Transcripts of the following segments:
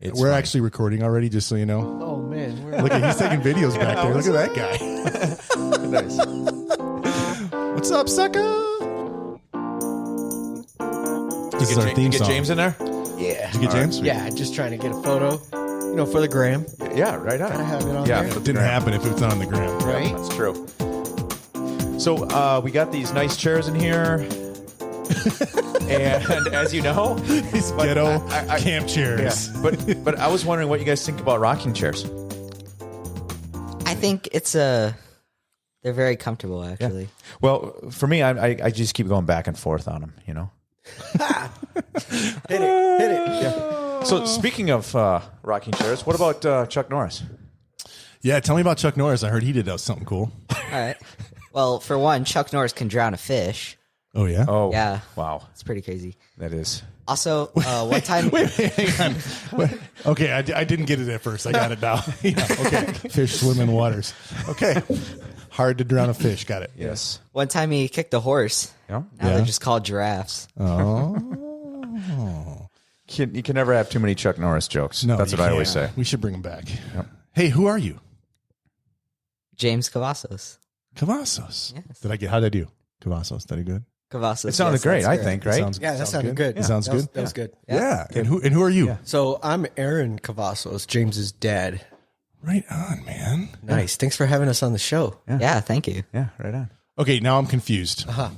We're actually recording already, just so you know. Oh, man. Look at he's taking videos back there. Look at that guy. Nice. What's up, sucker? This is our theme song. Get James in there? Yeah. Did you get James? Yeah, just trying to get a photo, for the gram. Yeah, right on. Gotta have it on Yeah, there. It didn't happen if it's on the gram. Right? That's true. So we got these nice chairs in here. And as you know, These ghetto camp chairs. but I was wondering what you guys think about rocking chairs. I think they're very comfortable, actually. Well, for me, I just keep going back and forth on them, Hit it. Yeah. So speaking of rocking chairs, what about Chuck Norris? Yeah, tell me about Chuck Norris. I heard he did something cool. All right. Well, for one, Chuck Norris can drown a fish. Oh, yeah? Oh, Yeah. Wow. It's pretty crazy. That is. Also, one time... Wait, hang on. Okay, I didn't get it at first. I got it now. Yeah, okay. Fish swim in waters. Okay. Hard to drown a fish. Got it. Yes. One time he kicked a horse. Yeah. Now they're just called giraffes. Oh. You can never have too many Chuck Norris jokes. No, That's you what I can't. always say. We should bring him back. Yep. Hey, who are you? James Cavazos. Cavazos. Yes. How'd I do? Cavazos. Did I do good? Cavazos. It sounded great, that's I correct. think, right? Yeah, that sounded good. It sounds good. That was good. Yeah. And who are you? Yeah. So I'm Aaron Cavazos, James's dad. Right on, man. Nice. Thanks for having us on the show. Yeah, thank you. Yeah, right on. Okay, now I'm confused. Uh-huh.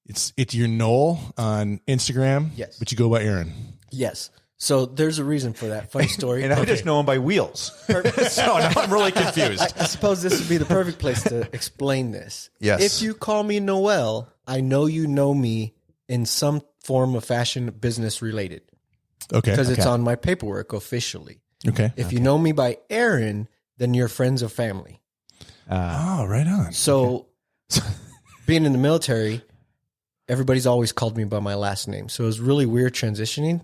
It's your Noel on Instagram. Yes. But you go by Aaron. Yes. So there's a reason for that. Funny story. And I just know him by Wheels. So now I'm really confused. I suppose this would be the perfect place to explain this. Yes. If you call me Noel, I know you know me in some form of fashion business related Okay. because it's on my paperwork officially. Okay. If you know me by Aaron, then you're friends of family. Oh, right on. So being in the military, everybody's always called me by my last name. So it was really weird transitioning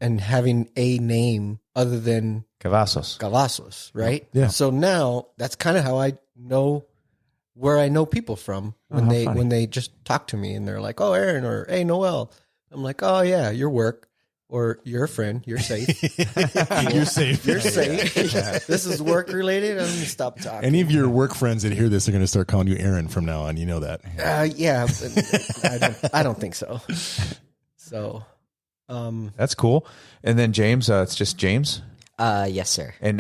and having a name other than Cavazos. right? Yeah. So now that's kind of how I know where I know people from when when they just talk to me and they're like, "Oh, Aaron," or "Hey, Noel." I'm like, "Oh yeah, your work." Or you're a friend. You're safe. You're safe. You're safe. This is work related. I'm gonna stop talking. Any of your work friends that hear this are going to start calling you Aaron from now on. You know that. Yeah, I don't think so. So, That's cool. And then James, it's just James. Yes, sir. And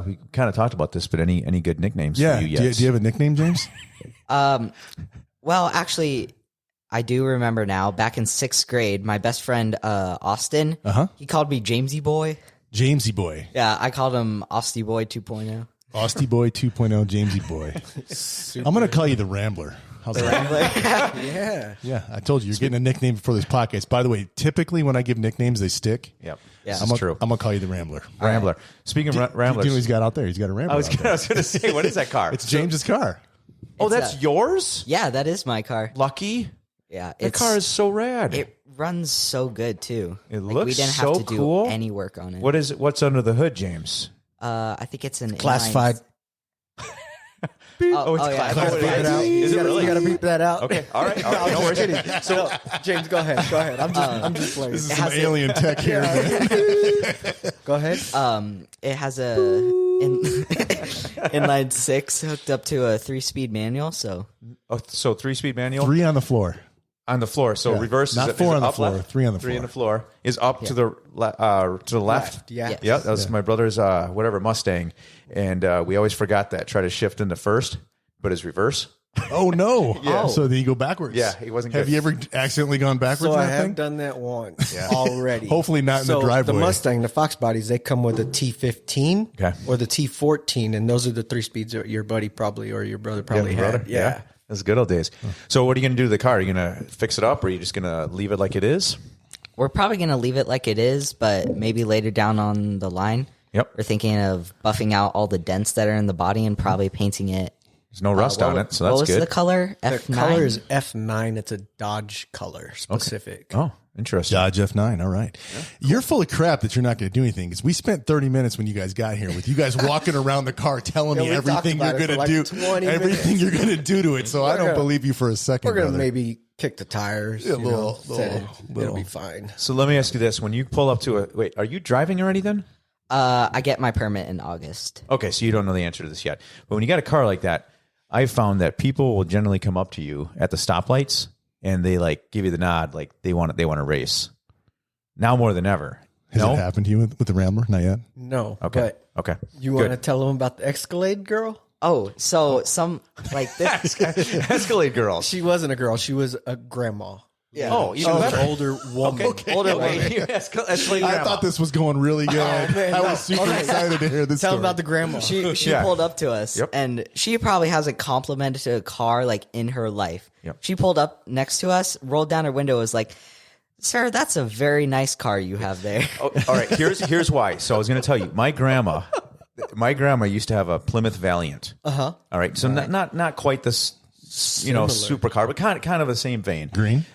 we kind of talked about this, but any good nicknames Yeah. for you Do yet? you have a nickname, James? Well, actually, I do remember now. Back in 6th grade, my best friend Austin, he called me Jamesy Boy. Jamesy Boy. Yeah, I called him Austy Boy 2.0. Austy Boy 2.0 Jamesy Boy. I'm going to call you the Rambler. How's that? yeah. Yeah, I told you, you're getting a nickname for this podcast. By the way, typically when I give nicknames, they stick. Yep. Yeah. This is true. I'm going to call you the Rambler. Rambler. Speaking of Do Ramblers. you know what he's got out there? He's got a Rambler I was out there. going to say, what is that car? It's James's car. Oh, that's yours? Yeah, that is my car. Lucky. Yeah, That car is so rad. It runs so good too. It we looks didn't so have to cool. do any work on it. What is it? What's under the hood, James? I think it's an Classified. Oh, it's yeah. classified. Beep it out. Is it really? You got to beep that out. Okay. All right. I'm No just worries. kidding. So, James, go ahead. I'm just playing. This is some alien tech here. Go ahead. It has a inline 6 hooked up to a 3-speed manual. So Oh, so 3-speed manual 3 on the floor. on the floor. So Yeah. reverse. Not is it, 4 is it on the up, floor, left? 3 on the 3 on floor. the floor is up to the left. Yeah. Yes. Yeah, that was my brother's whatever Mustang, and we always forgot that. Try to shift into first, but it's reverse. Oh, no. Yeah. So then you go backwards. Yeah, he wasn't Have good. you ever accidentally gone backwards So in I that have thing? done that once already. Hopefully not in the So driveway. the Mustang, the Fox bodies, they come with a T15 Okay. or the T14, and those are the 3 speeds that your buddy probably or your brother probably had. brother. Yeah. That's good old days. So what are you going to do to the car? Are you going to fix it up, or are you just going to leave it like it is? we're probably going to leave it like it is, but maybe later down on the line, Yep. we're thinking of buffing out all the dents that are in the body and probably painting it. There's no rust on it, so that's what was good. the color? The F9? color is F9. It's a Dodge color specific. Oh, Interesting. Dodge F9. All right. Yeah, cool. You're full of crap that you're not going to do anything because we spent 30 minutes when you guys got here with you guys walking around the car telling me everything you're going to do, everything you're going to do to it. So I don't believe you for a second. We're going to maybe kick the tires. Yeah, it'll be fine. So let me ask you this: when you pull up to wait, are you driving already? Then I get my permit in August. Okay, so you don't know the answer to this yet. But when you got a car like that, I've found that people will generally come up to you at the stoplights and they like give you the nod, like they want to race. Now more than ever. Has it happened to you with the Rambler? Not yet. No. Okay. Okay. You want to tell them about the Escalade girl? Oh, so some like this Escalade girl. She wasn't a girl. She was a grandma. Yeah. Oh, she was an older woman. Okay. Older woman. I thought this was going really good. I was super excited to hear this. Tell story. about the grandma. She pulled up to us, and she probably hasn't complimented a car like in her life. Yep. She pulled up next to us, rolled down her window, was like, "Sir, that's a very nice car you have there." Oh, all right. Here's why. So I was going to tell you, my grandma used to have a Plymouth Valiant. Uh-huh. All right. So not quite this, super car, but kind of the same vein. Green.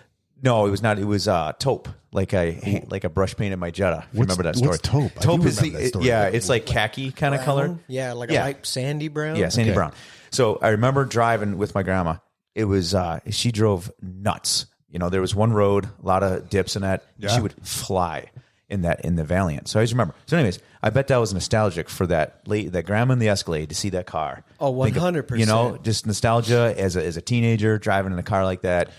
No, it was not. It was taupe, like a brush painted my Jetta. If you remember that story? What's taupe? Taupe is it's like khaki kind of color. Yeah, like a light sandy brown. Yeah, sandy brown. So I remember driving with my grandma. It was she drove nuts. There was one road, a lot of dips in that. Yeah. She would fly in the Valiant. So I just remember. So anyways, I bet that was nostalgic for that grandma in the Escalade to see that car. Oh, 100%. Just nostalgia as a teenager driving in a car like that.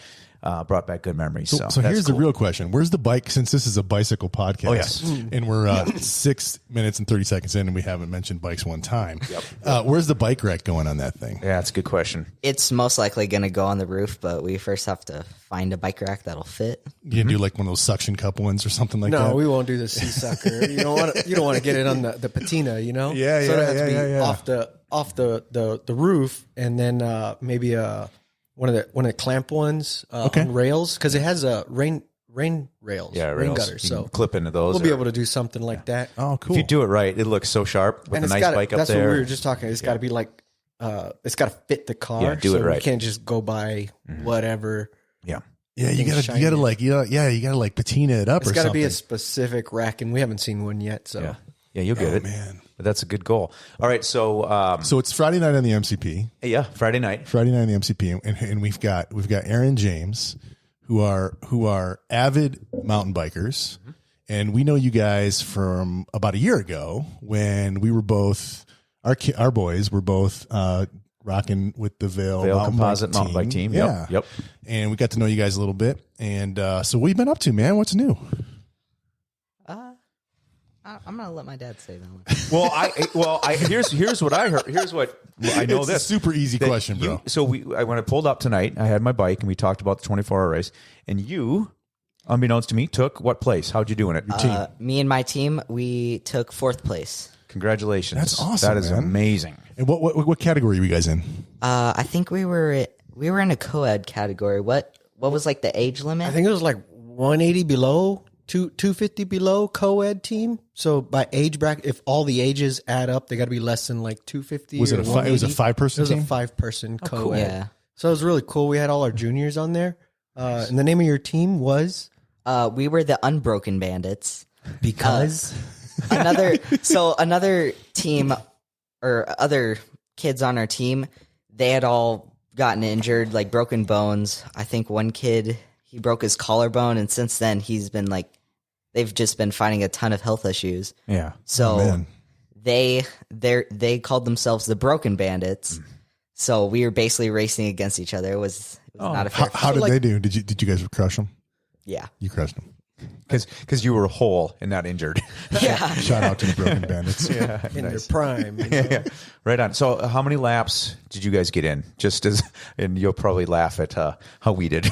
Brought back good memories. So here's the real question. Where's the bike, since this is a bicycle podcast? Oh, yes. And we're 6 minutes and 30 seconds in and we haven't mentioned bikes one time. Yep. Where's the bike rack going on that thing? Yeah, that's a good question. It's most likely going to go on the roof, but we first have to find a bike rack that'll fit. You can do like one of those suction cup ones or something like that? No, we won't do the sea sucker. You don't want to get it on the patina, Yeah, so it has to be off the roof, and then maybe one of the clamp ones on rails, because it has a rain rails, rain gutters. You so can clip into those. We'll be able to do something like that. Oh, cool. If you do it right, it looks so sharp with a nice bike up there. That's what we were just talking. It's got to be like it's got to fit the car. Yeah, do it right. You can't just go by whatever. Yeah. Yeah, you gotta patina it up. It's got to be a specific rack, and we haven't seen one yet. So yeah, you'll get it, man. But that's a good goal. All right, so it's Friday night on the MCP. Yeah, Friday night on the MCP, and we've got Aaron and James, who are avid mountain bikers, and we know you guys from about a year ago when we were both our boys were both rocking with the Vail Composite mountain bike team. Yep. And we got to know you guys a little bit. And so what have you been up to, man? What's new? I'm gonna let my dad say that one. Well, here's what I heard. Here's what I know. It's this a super easy question, bro. When I pulled up tonight, I had my bike and we talked about the 24-hour race. And you, unbeknownst to me, took what place? How'd you do in it? Your team. Me and my team, we took 4th place. Congratulations! That's awesome. That is amazing. And what category were you guys in? I think we were in a co-ed category. What was like the age limit? I think it was like 180 below, 250 below co-ed team. So by age bracket, if all the ages add up, they got to be less than like 250. Was it it was a 5-person team? It was a 5-person co-ed. Cool. Yeah. So it was really cool. We had all our juniors on there. And the name of your team was? We were the Unbroken Bandits. Because? Another team or other kids on our team, they had all gotten injured, like broken bones. I think one kid, he broke his collarbone, and since then he's been like, they've just been finding a ton of health issues. Yeah. So they called themselves the Broken Bandits. So we were basically racing against each other. It was not a fair How did they do? Did you guys crush them? Yeah. You crushed them. Because you were whole and not injured. Yeah. Shout out to the Broken Bandits. Yeah, in their prime. Yeah. Right on. So how many laps did you guys get in? And you'll probably laugh at how we did.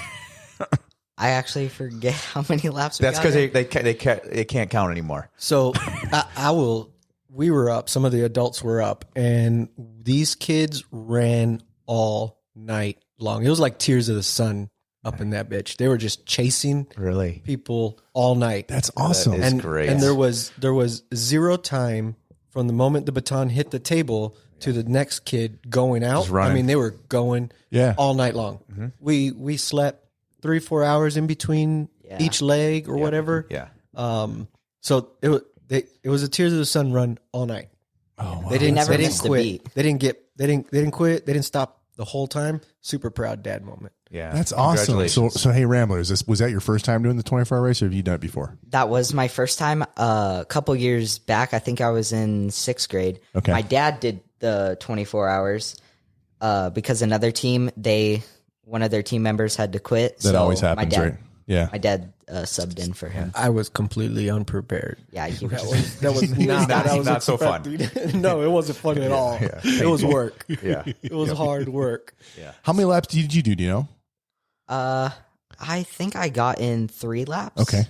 I actually forget how many laps we That's got. because they can't count anymore. So we were up, some of the adults were up, and these kids ran all night long. It was like tears of the sun up in that bitch. They were just chasing people all night. That's awesome. That is great. And there was zero time from the moment the baton hit the table to the next kid going out. I mean, they were going all night long. We slept 3-4 hours in between each leg or whatever. Yeah. So it was a Tears of the Sun run all night. Oh, wow. They didn't never they didn't missed a quit. beat. They didn't quit. They didn't stop the whole time. Super proud dad moment. Yeah. That's awesome. Congratulations. So hey, Ramblers, was that your first time doing the 24-hour race, or have you done it before? That was my first time. A couple years back, I think I was in 6th grade. Okay. My dad did the 24 hours because another team, one of their team members had to quit. That always happens, my dad, right? Yeah. My dad subbed in for him. I was completely unprepared. Yeah, he That was. was not Not- what I was not so fun. expecting. No, it wasn't fun at all. yeah. It was work. Yeah. It was hard work. How many laps did you do? Do you know? I think I got in 3 laps. Okay.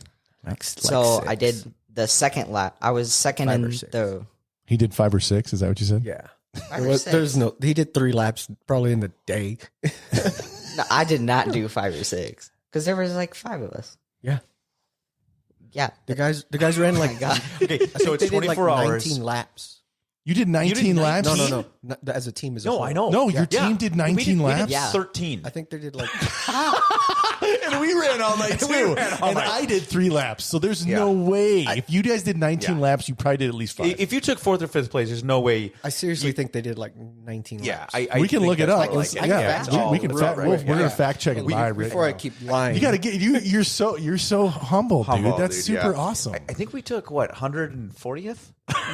So I did the second lap. I was second 5 in or 6. the He did 5 or 6. Is that what you said? Yeah. 5 or 6. There's no. He did 3 laps probably in the day. No, I did not do 5 or 6 because there was like 5 of us. Yeah. Yeah. The guys ran like. God. Okay, so it's they did like 24 hours. 19 laps. You did 19 laps? No. Not, as a team as a No, whole. I know. No, your team did 19 we did laps? Yeah. 13. I think they did like. And we ran all night too. We ran all and night. I did 3 laps. So there's Yeah. no way. If you guys did 19 Yeah. laps, you probably did at least 5. If you took 4th or 5th place, there's no way. I seriously think they did like 19 Yeah, laps. I we can think look it that's up. more Let's- like it. yeah, it's we all can right, fact, right, we're yeah. going to fact check it live right Before I now. keep lying. You got to get you're so humble, Humble, dude. That's dude, super yeah. awesome. I think we took, what, 140th?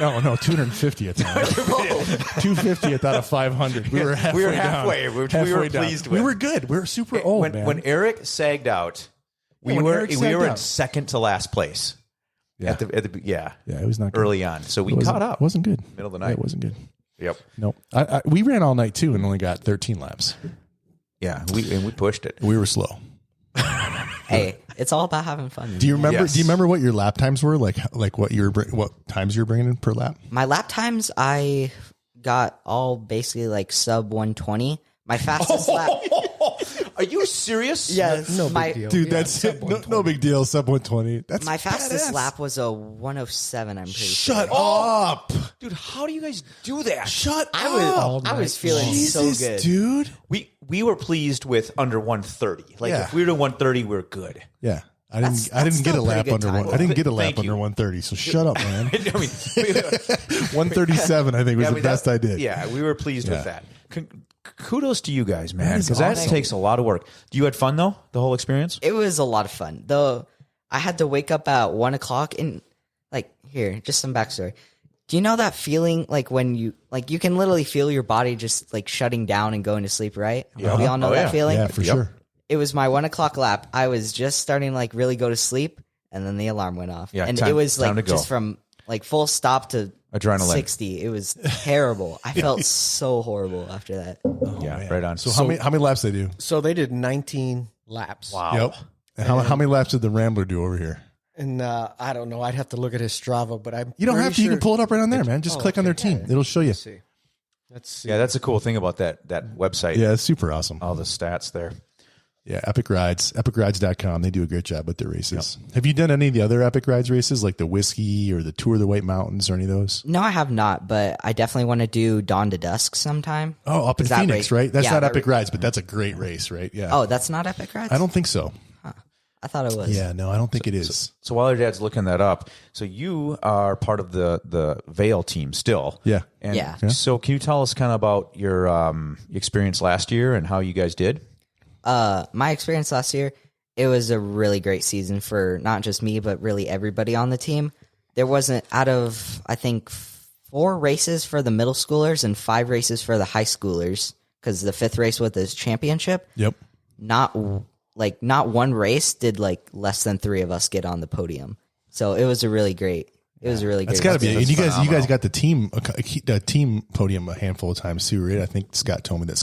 No, 250th. 250th out of 500. We were halfway. We were halfway. Down. We were Halfway down. pleased We with. were good. We were super old, when, man. when Eric sagged out, we when were Eric we sagged were in out. second to last place. Yeah. At the yeah, it was not good. early on. So we It wasn't- caught up. It wasn't good. Middle of the Yeah, night. it wasn't good. Yep. No, we ran all night too and only got 13 laps. Yeah, we pushed it. We were slow. Hey, it's all about having fun. Do you remember? Yes. Do you remember what your lap times were? Like what what times you were bringing in per lap? My lap times, I got all basically like sub 120. My fastest lap. Are you serious? Yes. No big my, deal. Dude, Yeah, that's sub no 120. big deal. Sub 120. That's My fastest badass. lap was a 107, I'm pretty Shut sure. up! Dude, how do you guys do that? Shut I up! was feeling Jesus, so good. dude. We were pleased with under 130. Like Yeah. if we were to 130, we were good. Yeah, I didn't That's get a still a lap pretty good under time. one. I didn't get a lap Thank under you. 130. So shut up, man. I mean, 137, I think was I the mean, best that- I did. Yeah, we were pleased Yeah. with that. Kudos to you guys, man, That is because that awesome. takes a lot of work. You had fun though, the whole experience. It was a lot of fun. Though I had to wake up at 1 o'clock and like here, just some backstory. Do you know that feeling like when you can literally feel your body just like shutting down and going to sleep, right? Yeah. We all know Oh, that yeah. feeling. Yeah, for Yep. sure. It was my 1 o'clock lap. I was just starting to like really go to sleep, and then the alarm went off. Yeah, and time- it was time to like go. just from like full stop to Adrenaline. 60. It was terrible. I felt so horrible after that. Yeah, Man. right on. So how many laps they do? So they did 19 laps. Wow. Yep. And how many laps did the Rambler do over here? And I don't know. I'd have to look at his Strava, but I'm You don't pretty have to. You sure- can pull it up right on there, man. Just click on their team. It'll show you. Let's see. Let's see. Yeah, that's a cool thing about that website. Yeah, it's super awesome. All the stats there. Yeah, Epic Rides, epicrides.com. They do a great job with their races. Have you done any of the other Epic Rides races, like the Whiskey or the Tour of the White Mountains or any of those? No, I have not, but I definitely want to do Dawn to Dusk sometime. Oh, up in Is that Phoenix, race- right? That's yeah, not that Epic Rides, but that's a great race, right? Yeah. Oh, that's not Epic Rides? I don't think so. I thought it was. Yeah, no, I don't think it is. So while your dad's looking that up, so you are part of the Vail team still. Yeah. And Yeah. So can you tell us kind of about your experience last year and how you guys did? My experience last year, it was a really great season for not just me, but really everybody on the team. There wasn't, out of, I think, 4 races for the middle schoolers and 5 races for the high schoolers, because the 5th race was the championship. Yep. Not one race did like less than 3 of us get on the podium. So it was a really great. It was a really great. That's got to be. season. And you guys phenomenal. got the team podium a handful of times too, right? I think Scott told me that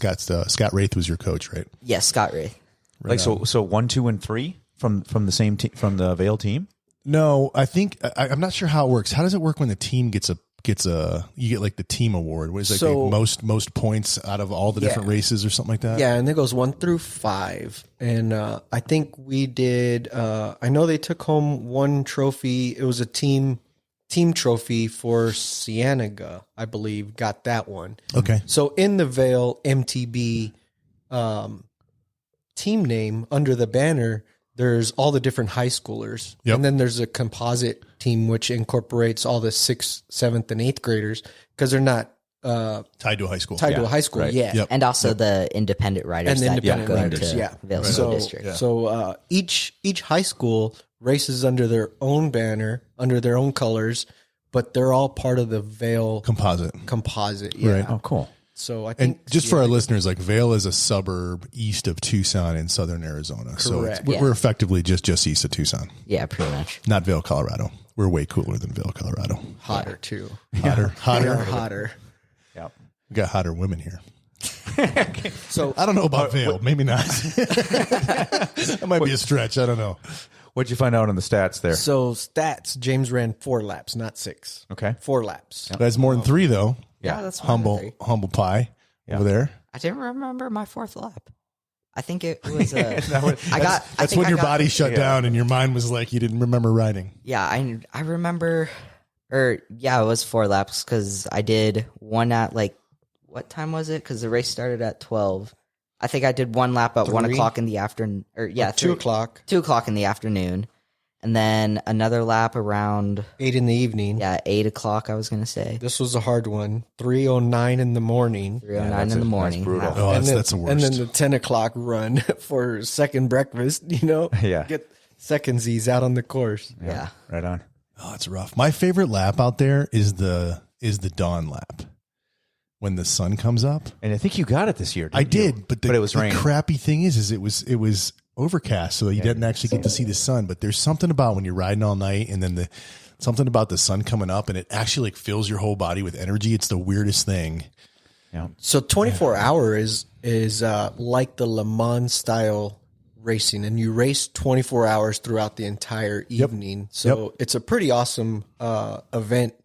Scott Wraith was your coach, right? Yes, Scott Wraith. Like so 1, 2, and 3 from the same team from the Vail team. No, I think I'm not sure how it works. How does it work when the team gets a you get like the team award? What is it, So- like most points out of all the different races or something like that? Yeah, and it goes 1 through 5, and I think we did. I know they took home 1 trophy. It was a team trophy for Cienega, I believe. Got that one. Okay. So in the Vail MTB team name under the banner, there's all the different high schoolers. Yep. And then there's a composite team, which incorporates all the 6th, 7th, and 8th graders because they're not tied to a high school. tied to a high school right. yet. Yep. And also the independent riders And the that independent go riders, to yeah. Vail School District. Yeah. So each high school races under their own banner, under their own colors, but they're all part of the Vail Composite. Yeah. Right. Oh, cool. So I think And just for our listeners, like Vail is a suburb east of Tucson in southern Arizona. So Correct. we're effectively just east of Tucson, Yeah, pretty much. not Vail, Colorado. We're way cooler than Vail, Colorado. hotter too. Hotter. They're hotter. Yeah. We got hotter women here. So I don't know about Vail. Maybe not. That might be a stretch. I don't know. What'd you find out on the stats there? So stats, James ran 4 laps, not 6. Okay. 4 laps. That's more than 3, though. Yeah, that's fine with me. Humble pie over there. I didn't remember my 4th lap. I think it was That's when your body shut down and your mind was like you didn't remember riding. Yeah, I remember, it was 4 laps because I did one at what time was it? Because the race started at 12. I think I did 1 lap at 1 o'clock in the afternoon. 2 o'clock. 2 o'clock in the afternoon. And then another lap around 8 in the evening. 8 o'clock, I was going to say. This was a hard one. 3:09 in the morning. 3:09 in the morning. That's brutal. Oh, And that's the worst. And then the 10 o'clock run for second breakfast, Yeah. Get secondsies out on the course. Yeah. Right on. Oh, it's rough. My favorite lap out there is the dawn lap when the sun comes up. And I think you got it this year. I didn't you? did, but it was the raining. crappy thing is it was overcast, so you didn't actually get to see the sun. But there's something about when you're riding all night, and then something about the sun coming up, and it actually fills your whole body with energy. It's the weirdest thing. Yeah. So 24-hour is like the Le Mans style racing, and you race 24 hours throughout the entire evening. So it's a pretty awesome event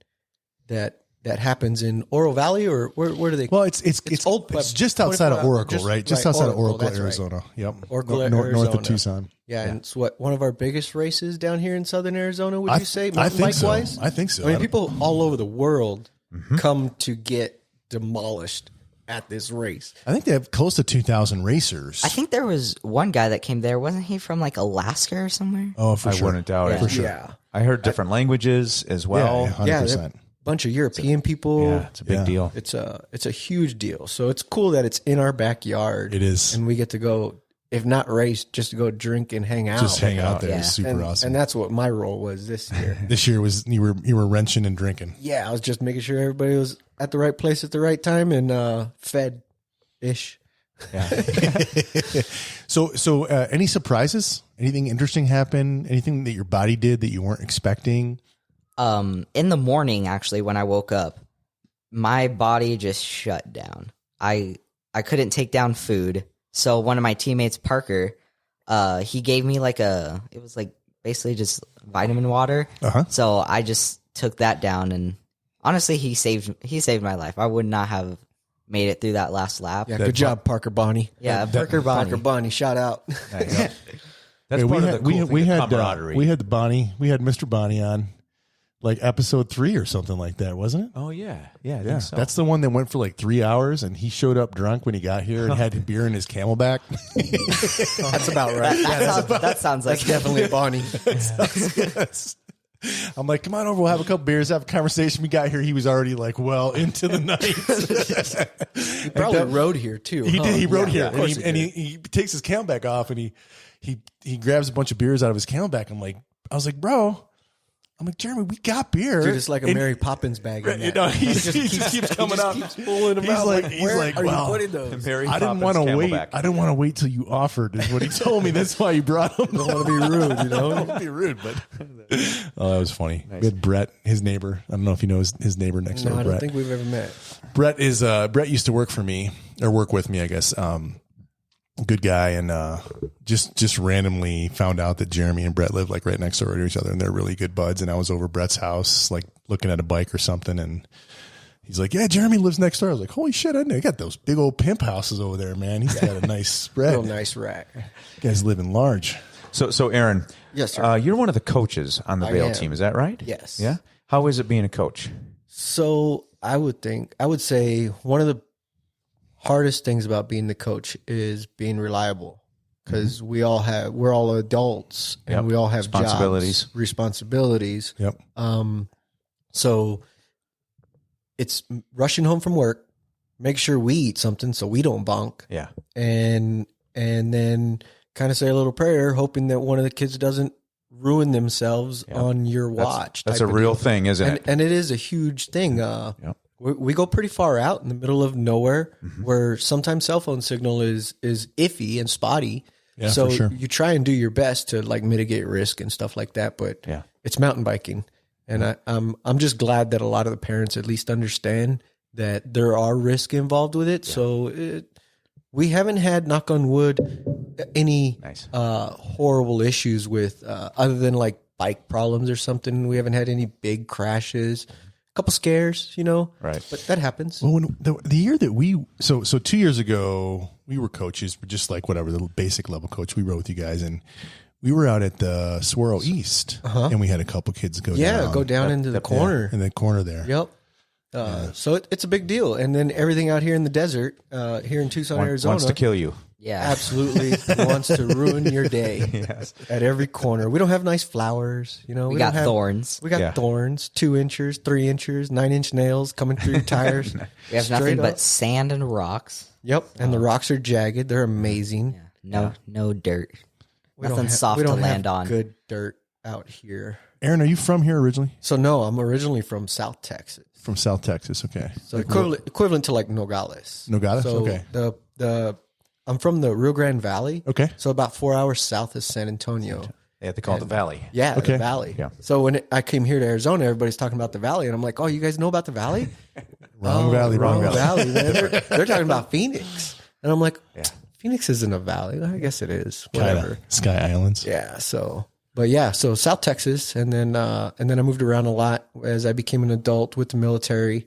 that happens in Oro Valley, or where do they? Well, it's Old Pueblo, it's just outside of 24 Oracle, right? Just right, outside of Oracle, Oracle, that's right. Arizona. Yep, Oracle, north Arizona. of Tucson. Yeah, and it's one of our biggest races down here in southern Arizona. Would you say? I think so. Likewise? I think so. I mean, people all over the world come to get demolished at this race. I think they have close to 2,000 racers. I think there was one guy that came there. Wasn't he from Alaska or somewhere? Oh, for I sure. wouldn't doubt it. For sure. Yeah, I heard different languages as well. Yeah, 100%. bunch of European people. Yeah, it's a big deal. It's a huge deal. So it's cool that it's in our backyard. It is. and we get to go, if not race, just to go drink and hang out. Just hang out there. Yeah. It's super awesome. And that's what my role was this year. This year was you were wrenching and drinking. Yeah, I was just making sure everybody was at the right place at the right time and fed ish. So any surprises? Anything interesting happen? Anything that your body did that you weren't expecting? In the morning, actually, when I woke up, my body just shut down. I couldn't take down food. So one of my teammates, Parker, he gave me it was basically just vitamin water. Uh-huh. So I just took that down, and honestly, he saved my life. I would not have made it through that last lap. Yeah, good job, Parker Bonnie. Yeah, Parker Bonnie. Parker Bonnie, shout out. That's Hey, part of the cool thing, the camaraderie. we had the Bonnie. We had Mr. Bonnie on episode 3 or something like that, wasn't it? Oh yeah, I Yeah, think so. that's the one that went for 3 hours, and he showed up drunk when he got here and had beer in his Camelback. That's about right. That sounds like That's definitely Bonnie. Yes. I'm like, come on over, we'll have a couple beers, have a conversation. We got here, he was already well into the night. He probably rode here too. He did. He rode Yeah, here, of course and he takes his Camelback off, and he grabs a bunch of beers out of his Camelback. I was like, bro. I'm like, Jeremy, we got beer. Dude, it's like a And- Mary Poppins bag. In that. You know, he just keeps coming up. Keeps pulling them He's out. like, Where are well, you putting those? Mary I didn't Poppins want to wait. Camelback. I didn't want to wait till you offered. Is what he told me. That's why you brought them. Don't want to be rude, you know. Don't be rude, but oh, that was funny. We had Brett, his neighbor. I don't know if you know his neighbor next No, door. I don't Brett. think we've ever met. Brett used to work for me or work with me, I guess. Good guy, and just randomly found out that Jeremy and Brett live right next door to each other, and they're really good buds. And I was over Brett's house, looking at a bike or something, and he's like, "Yeah, Jeremy lives next door." I was like, "Holy shit! I know. You got those big old pimp houses over there, man. He's got a nice spread. Real nice rack. You guys live in large." So Aaron, Yes, sir. you're one of the coaches on the I Vail am. team. Is that right? Yes. Yeah. How is it being a coach? So I would say one of the hardest things about being the coach is being reliable. because we're all adults and Yep. we all have Responsibilities. jobs, responsibilities. Yep. So it's rushing home from work, make sure we eat something so we don't bonk, Yeah. and then kind of say a little prayer, hoping that one of the kids doesn't ruin themselves on your watch. That's type a of real deal. thing, isn't it? And it is a huge thing. We go pretty far out in the middle of nowhere where sometimes cell phone signal is iffy and spotty. Yeah, so for sure. you try and do your best to like mitigate risk and stuff like that. But it's mountain biking. And I'm just glad that a lot of the parents at least understand that there are risks involved with it. Yeah. So we haven't had, knock on wood, any horrible issues with other than like bike problems or something. We haven't had any big crashes. A couple scares, Right. But that happens. Well, when the year that so 2 years ago, we were coaches, just like whatever, the basic level coach. We rode with you guys, and we were out at the Swirl East, and we had a couple kids go down into the corner. in the corner there. Yep. So it's a big deal. And then everything out here in the desert, here in Tucson, Arizona. Wants to kill you. Yeah. Absolutely wants to ruin your day at every corner. We don't have nice flowers. We got thorns. We got thorns, 2 inches, 3 inches, 9-inch nails coming through your tires. We have nothing but sand and rocks. Yep. And the rocks are jagged. They're amazing. Yeah. No dirt. Nothing soft to land on. Good dirt out here. Aaron, are you from here originally? So no, I'm originally from South Texas. From South Texas, okay. So equivalent to like Nogales. Nogales, so okay. I'm from the Rio Grande Valley. Okay. So about 4 hours south of San Antonio. They have to call it the Valley. Yeah, Okay. the Valley. Yeah. So when I came here to Arizona, everybody's talking about the Valley, and I'm like, "Oh, you guys know about the Valley?" Wrong valley. Man. They're talking about Phoenix, and I'm like, "Phoenix isn't a valley. I guess it is. Whatever." Kinda. Sky Islands. Yeah. So South Texas, and then I moved around a lot as I became an adult with the military.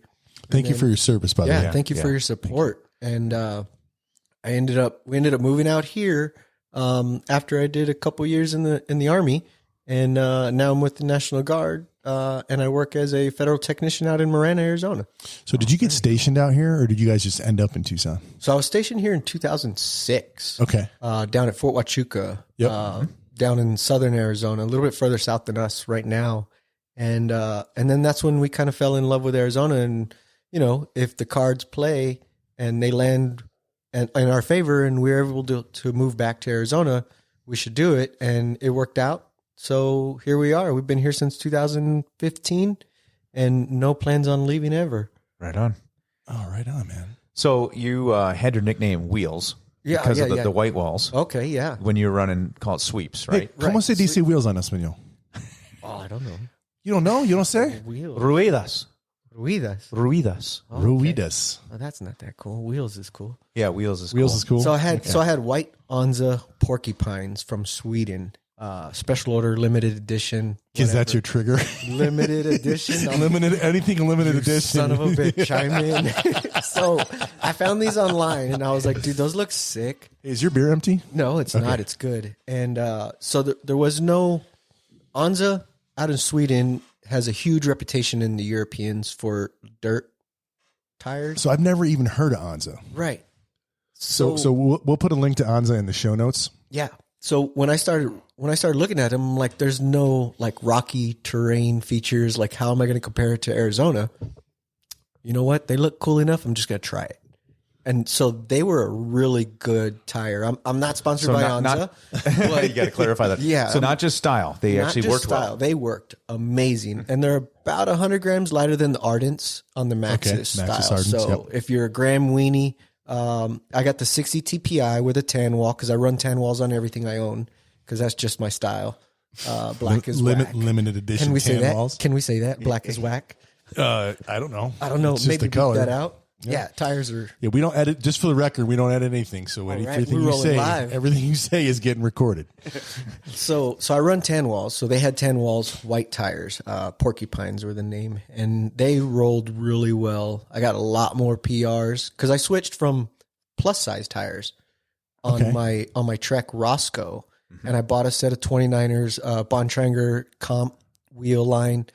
Thank you for your service, by the way. Yeah, thank you for your support. And we ended up moving out here after I did a couple years in the Army, and now I'm with the National Guard, and I work as a federal technician out in Marana, Arizona. So did you get stationed out here, or did you guys just end up in Tucson? So I was stationed here in 2006. Okay. Down at Fort Huachuca, down in southern Arizona, a little bit further south than us right now, and then that's when we kind of fell in love with Arizona. And if the cards play and they land in our favor, and we're able to move back to Arizona, we should do it. And it worked out. So here we are. We've been here since 2015 and no plans on leaving ever. Right on. Oh, right on, man. So you had your nickname Wheels because of the white walls. Okay, yeah. When you were running, call it sweeps, right? Hey, ¿cómo se dice wheels en español? Oh, I don't know. You don't know? You don't say? Wheels. Ruedas. Ruidas. Ruedas. Oh, okay. Ruidas. Oh, that's not that cool. Wheels is cool. Yeah, Wheels is Wheels cool. is cool. So I had white Onza porcupines from Sweden. Special order, limited edition. Because that's your trigger. Limited edition. Anything limited edition. Son of a bitch, chime in. So I found these online, and I was like, dude, those look sick. Is your beer empty? No, it's not. It's good. And so there was no... Onza out in Sweden has a huge reputation in the Europeans for dirt tires. So I've never even heard of Onza. Right. So we'll put a link to Onza in the show notes. Yeah. So when I started looking at them, I'm like, there's no like rocky terrain features. Like, how am I going to compare it to Arizona? You know what? They look cool enough. I'm just going to try it. And so they were a really good tire. I'm not sponsored by Onza. But you got to clarify that. Yeah. So not just style. They actually worked well. They worked amazing. And they're about 100 grams lighter than the Ardents on the Maxxis style. Maxxis Ardents, so if you're a gram weenie, I got the 60 TPI with a tan wall because I run tan walls on everything I own because that's just my style. Black is whack. Limited edition. Can we say that? walls. Can we say that? Black is whack. I don't know. It's Maybe just the color. beat that out. Yeah, tires are. Yeah, we don't edit. Just for the record, we don't edit anything. So everything you say is getting recorded. So I run tan walls. So they had tan walls, white tires. Porcupines were the name, and they rolled really well. I got a lot more PRs because I switched from plus size tires on my Trek Roscoe, and I bought a set of 29ers, Bontrager comp wheel line,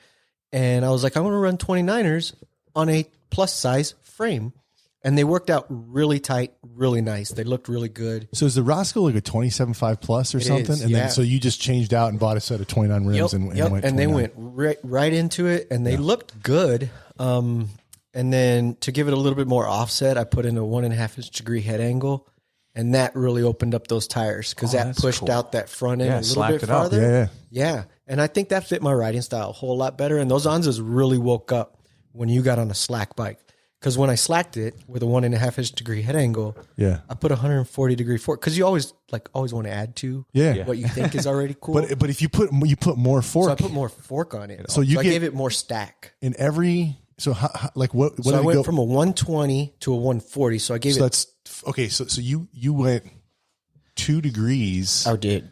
and I was like, I want to run 29ers on a plus size frame. And they worked out really tight, really nice. They looked really good. So is the Roscoe like a 27.5 plus or something? is, and yeah. then so you just changed out and bought a set of 29 rims and went and they 29. went right into it, and they looked good. And then to give it a little bit more offset, I put in a 1.5 inch degree head angle, and that really opened up those tires because that pushed out that front end a little bit farther. Yeah. And I think that fit my riding style a whole lot better. And those Onzas really woke up when you got on a slack bike. Because when I slacked it with a 1.5 inch degree head angle, I put 140 degree fork. Because you always want to add to what you think is already cool. But if you put more fork, so I put more fork on it. So I gave it more stack in every. So like what? So I went from a 120 to a 140. So I gave it. That's okay. So you went 2 degrees. I did.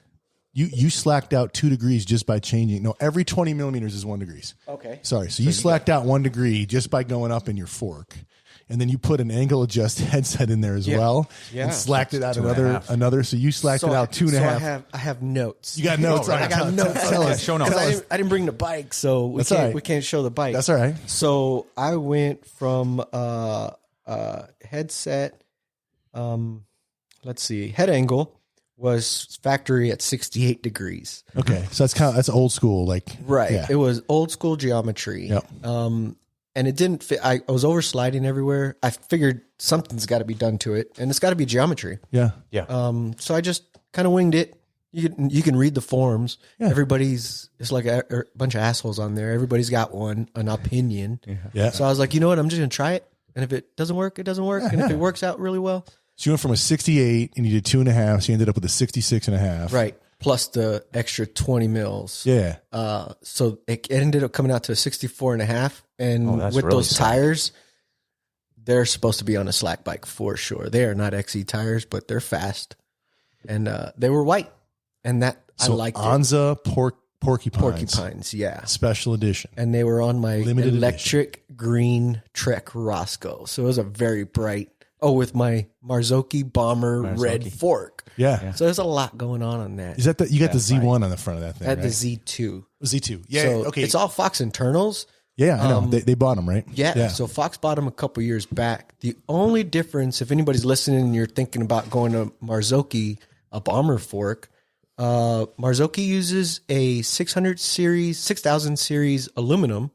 You slacked out 2 degrees just by changing. No, every 20 millimeters is 1 degree. Okay. Sorry. So you slacked out 1 degree just by going up in your fork. And then you put an angle adjust headset in there as well. Yeah. And slacked it out another. So you slacked it out 2.5. I have notes. You got notes. I got notes. Tell us. Show notes. I didn't bring the bike, so we can't show the bike. That's all right. So I went from headset, let's see, head angle was factory at 68 degrees. Okay. So that's old school. Right. Yeah. It was old school geometry. Yep. And it didn't fit. I was oversliding everywhere. I figured something's got to be done to it, and it's got to be geometry. Yeah. So I just kind of winged it. You can read the forums. Yeah. It's like a bunch of assholes on there. Everybody's got an opinion. Yeah. So I was like, you know what? I'm just gonna try it, and if it doesn't work, it doesn't work. And if it works out really well, so you went from a 68 and you did 2.5. So you ended up with a 66.5. right? Plus the extra 20 mils. Yeah. So it ended up coming out to a 64.5. And with really those tires, they're supposed to be on a slack bike for sure. They are not XE tires, but they're fast. And they were white. And I liked Onza it. Porcupines. Porcupines, yeah. Special edition. And they were on my Limited electric green Trek Roscoe. So it was a very bright. Oh, with my Marzocchi Bomber red fork. Yeah. So there's a lot going on that. Is that you got the Z1 on the front of that thing? I had right? the Z2. Z2. Yeah. So okay. it's all Fox internals. Yeah, I know. They bought them, right? Yeah. So Fox bought them a couple years back. The only difference, if anybody's listening and you're thinking about going to Marzocchi, a bomber fork, Marzocchi uses a 6,000 series aluminum,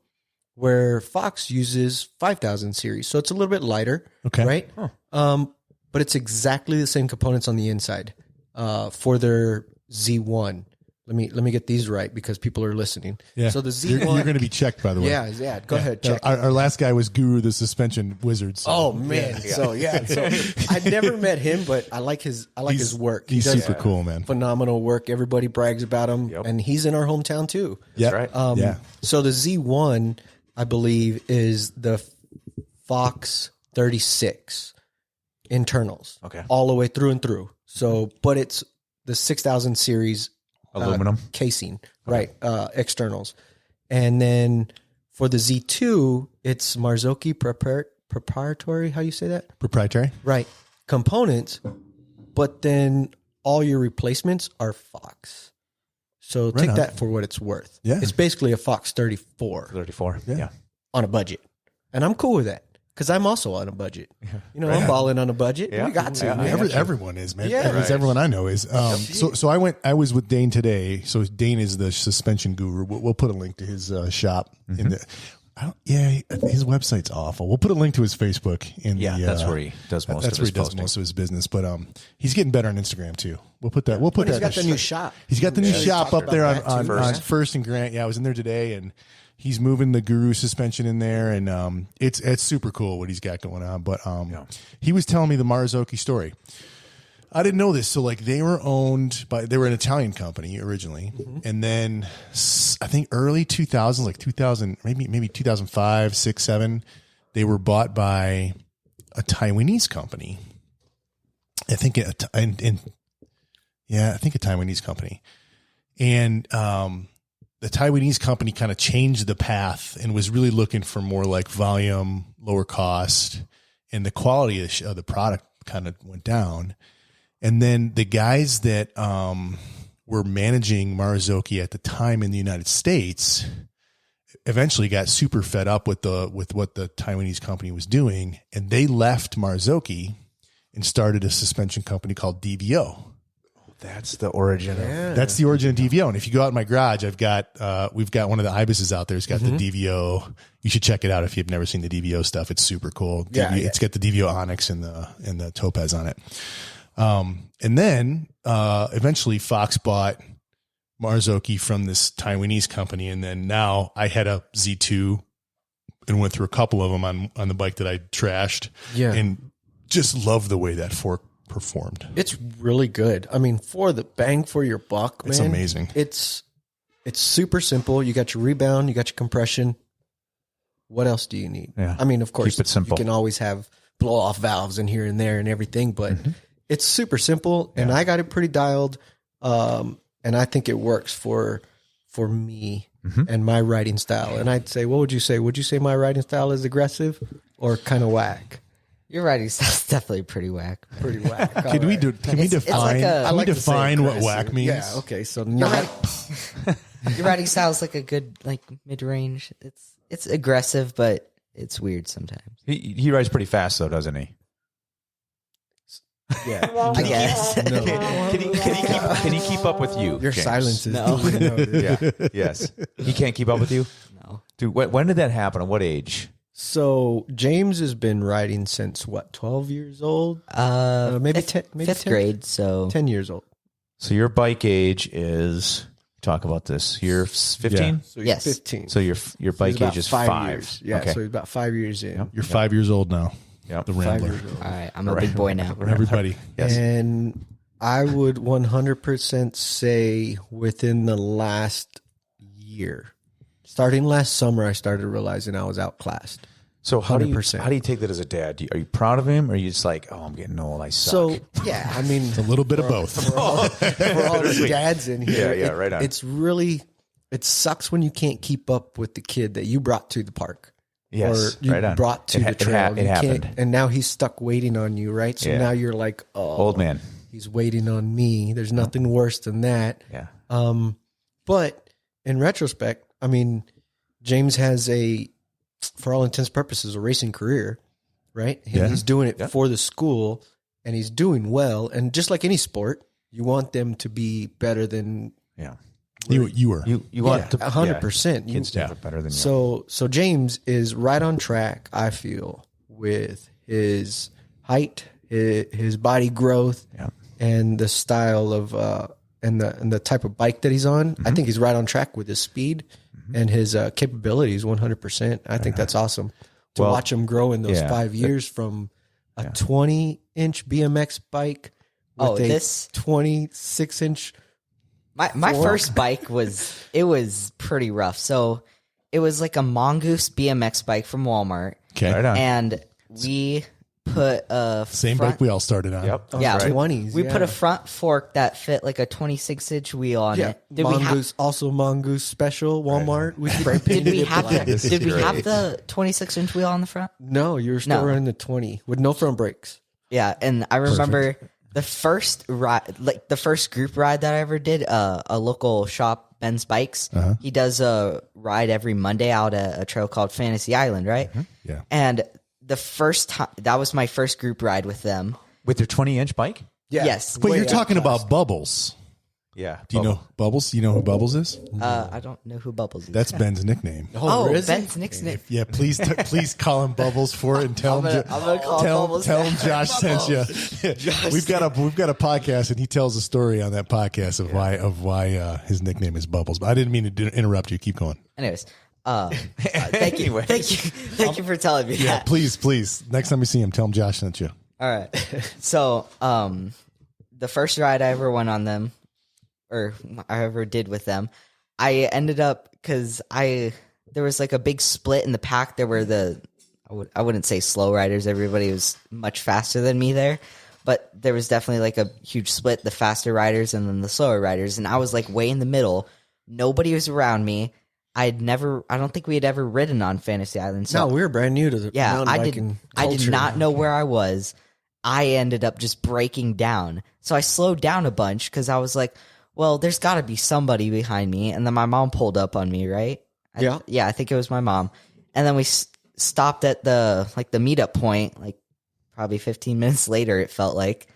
where Fox uses 5,000 series. So it's a little bit lighter, right? Huh. But it's exactly the same components on the inside for their Z1. Let me get these right because people are listening. Yeah. So the Z1, you're going to be checked, by the way. Yeah. Go ahead. Check. Our last guy was Guru, the suspension wizard. So. Oh man. So I never met him, but I like his work. He's super cool, man. Phenomenal work. Everybody brags about him, and he's in our hometown too. Yeah. That's right. So the Z1, I believe, is the Fox 36 internals. Okay. All the way through and through. So, but it's the 6,000 series aluminum casing, right? Externals. And then for the Z2, it's Marzocchi proprietary. How you say that? Proprietary. Right. Components, but then all your replacements are Fox. So take that for what it's worth. Yeah. It's basically a Fox 34. 34. Yeah. On a budget. And I'm cool with that. Because I'm also on a budget. You know, I'm balling on a budget. We got to. Everyone is, man. Yeah. At least everyone I know is. So I was with Dane today. So Dane is the suspension guru. We'll put a link to his shop in the. His website's awful. We'll put a link to his Facebook in the. That's where he does most. That's of where his he does posting. most of his business. But he's getting better on Instagram too. We'll put that. He's got the new shop. He's got the new shop up there on First and Grant. Yeah, I was in there today and. He's moving the Guru suspension in there, and it's super cool what he's got going on. But he was telling me the Marzocchi story. I didn't know this. So they were they were an Italian company originally, and then I think early 2000s, like 2000, maybe 2005, 6, 7, they were bought by a Taiwanese company. I think a Taiwanese company, and the Taiwanese company kind of changed the path and was really looking for more like volume, lower cost, and the quality of the product kind of went down. And then the guys that were managing Marzocchi at the time in the United States, eventually got super fed up with what the Taiwanese company was doing, and they left Marzocchi and started a suspension company called DVO. That's the origin. That's the origin of DVO. And if you go out in my garage, we've got one of the Ibises out there. It's got the DVO. You should check it out if you've never seen the DVO stuff. It's super cool. It's got the DVO Onyx and the Topaz on it. And then eventually Fox bought Marzocchi from this Taiwanese company, and then now I had a Z2 and went through a couple of them on the bike that I trashed, and just love the way that fork performed. It's really good. I mean, for the bang for your buck, man, it's amazing. It's super simple. You got your rebound, you got your compression. What else do you need? Yeah. I mean, of course, Keep it simple. You can always have blow off valves in here and there and everything, but it's super simple, and I got it pretty dialed. And I think it works for me and my riding style. And I'd say, what would you say? Would you say my riding style is aggressive or kind of whack? Your riding style's definitely pretty whack. Pretty whack. Can we define what whack means? Yeah. Okay. So not. Your riding style's like a good mid range. It's aggressive, but it's weird sometimes. He rides pretty fast though, doesn't he? Yeah. I guess. No. Can he keep up with you? Your James? silence is No. duly noted. Yeah. Yes. He can't keep up with you? No. Dude, when did that happen? At what age? So James has been riding since what, 12 years old? Maybe fifth grade. So 10 years old. So your bike age is, talk about this. You're 15? Yeah. So he's Yes. 15. So your So bike he's about age is 5 years. Yeah. Okay. So he's about 5 years in. You're 5 years old now. Yep. The 5 Rambler. years old. all right, I'm a big boy now. Everybody. Yes. And I would 100% say within the last year, starting last summer, I started realizing I was outclassed. So how do you 100%. take that as a dad? Are you proud of him, or are you just like, oh, I'm getting old, I suck? So yeah, I mean, A little bit of both. for all the dads in here, Yeah, right on. It's really, it sucks when you can't keep up with the kid that you brought to the park. Yes, or you right on. brought to the trail. It You can't- happened. and now he's stuck waiting on you, right? So Yeah. now you're like, oh, Old man. he's waiting on me. There's nothing worse than that. Yeah. But in retrospect, I mean, James has for all intents and purposes, a racing career, right? And he's doing it for the school, and he's doing well. And just like any sport, you want them to be better than Yeah. You were. You want to 100%. kids to have it better than you. So James is right on track, I feel, with his height, his body growth, and the style of and the type of bike that he's on. I think he's right on track with his speed and his capabilities. 100%. I think that's awesome to watch him grow in those 5 years from a 20-inch BMX bike with a 26-inch. My first bike was pretty rough. So it was like a Mongoose BMX bike from Walmart. Okay. Right on. And we put a Same front, bike we all started on. Yep. Yeah, Right. 20s. we put a front fork that fit like a 26-inch wheel on Yeah, it. Did we Mongoose special Walmart. We spray did painted we it have black. did we have the 26-inch wheel on the front? No, you were still No. running the 20 with no front brakes. Yeah, and I remember the first ride, like the first group ride that I ever did, a local shop, Ben's Bikes. He does a ride every Monday out at a trail called Fantasy Island, right? Yeah. And the first time, that was my first group ride with them. With your 20-inch bike? Yeah. Yes. But you're talking about Bubbles. Yeah. Do you know Bubbles? You know who Bubbles is? I don't know who Bubbles is. That's Ben's nickname. oh, is it? Ben's Nixon. Yeah, please call him Bubbles for it and tell him. I'm gonna call him Bubbles. Tell him Josh sent you. We've got a podcast, and he tells a story on that podcast of why his nickname is Bubbles. But I didn't mean to interrupt you. Keep going. Anyways, thank you, thank you for telling me Yeah, that. please. Next time you see him, tell him Josh sent you. All right. So, the first ride I ever went on them, or I ever did with them, I ended up because there was like a big split in the pack. There were I wouldn't say slow riders. Everybody was much faster than me there, but there was definitely like a huge split: the faster riders and then the slower riders. And I was like way in the middle. Nobody was around me. I don't think we had ever ridden on Fantasy Island. So No, we were brand new to the mountain biking I did culture. not know where I was. I ended up just breaking down. So I slowed down a bunch because I was like, well, there's got to be somebody behind me. And then my mom pulled up on me, right? I think it was my mom. And then we stopped at the meetup point, like probably 15 minutes later, it felt like.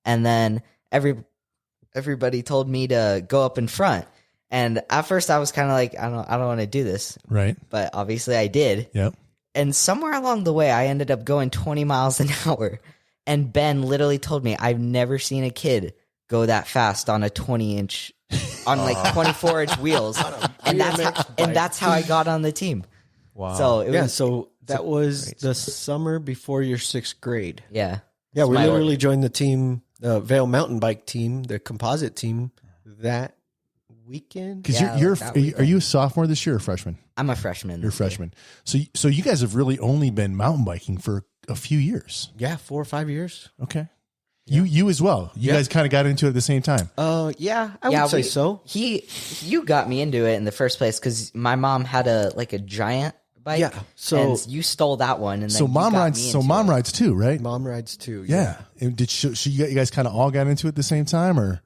And then everybody told me to go up in front. And at first I was kind of like, I don't want to do this. Right. But obviously I did. Yep. And somewhere along the way, I ended up going 20 miles an hour. And Ben literally told me, I've never seen a kid go that fast on a 20-inch, on like 24-inch wheels. And that's how I got on the team. Wow. So so that was the summer before your 6th grade. Yeah. Yeah, we literally joined the team, the Vail mountain bike team, the composite team, that weekend. Because are you a sophomore this year or freshman? I'm a freshman. You're a freshman. So you guys have really only been mountain biking for a few years. Yeah, 4 or 5 years. Okay. You as well. You guys kind of got into it at the same time. I would say so. You got me into it in the first place because my mom had a giant bike. Yeah, so and you stole that one, and then so mom rides. So mom rides too, right? Mom rides too. Yeah. And you guys kind of all got into it at the same time, or?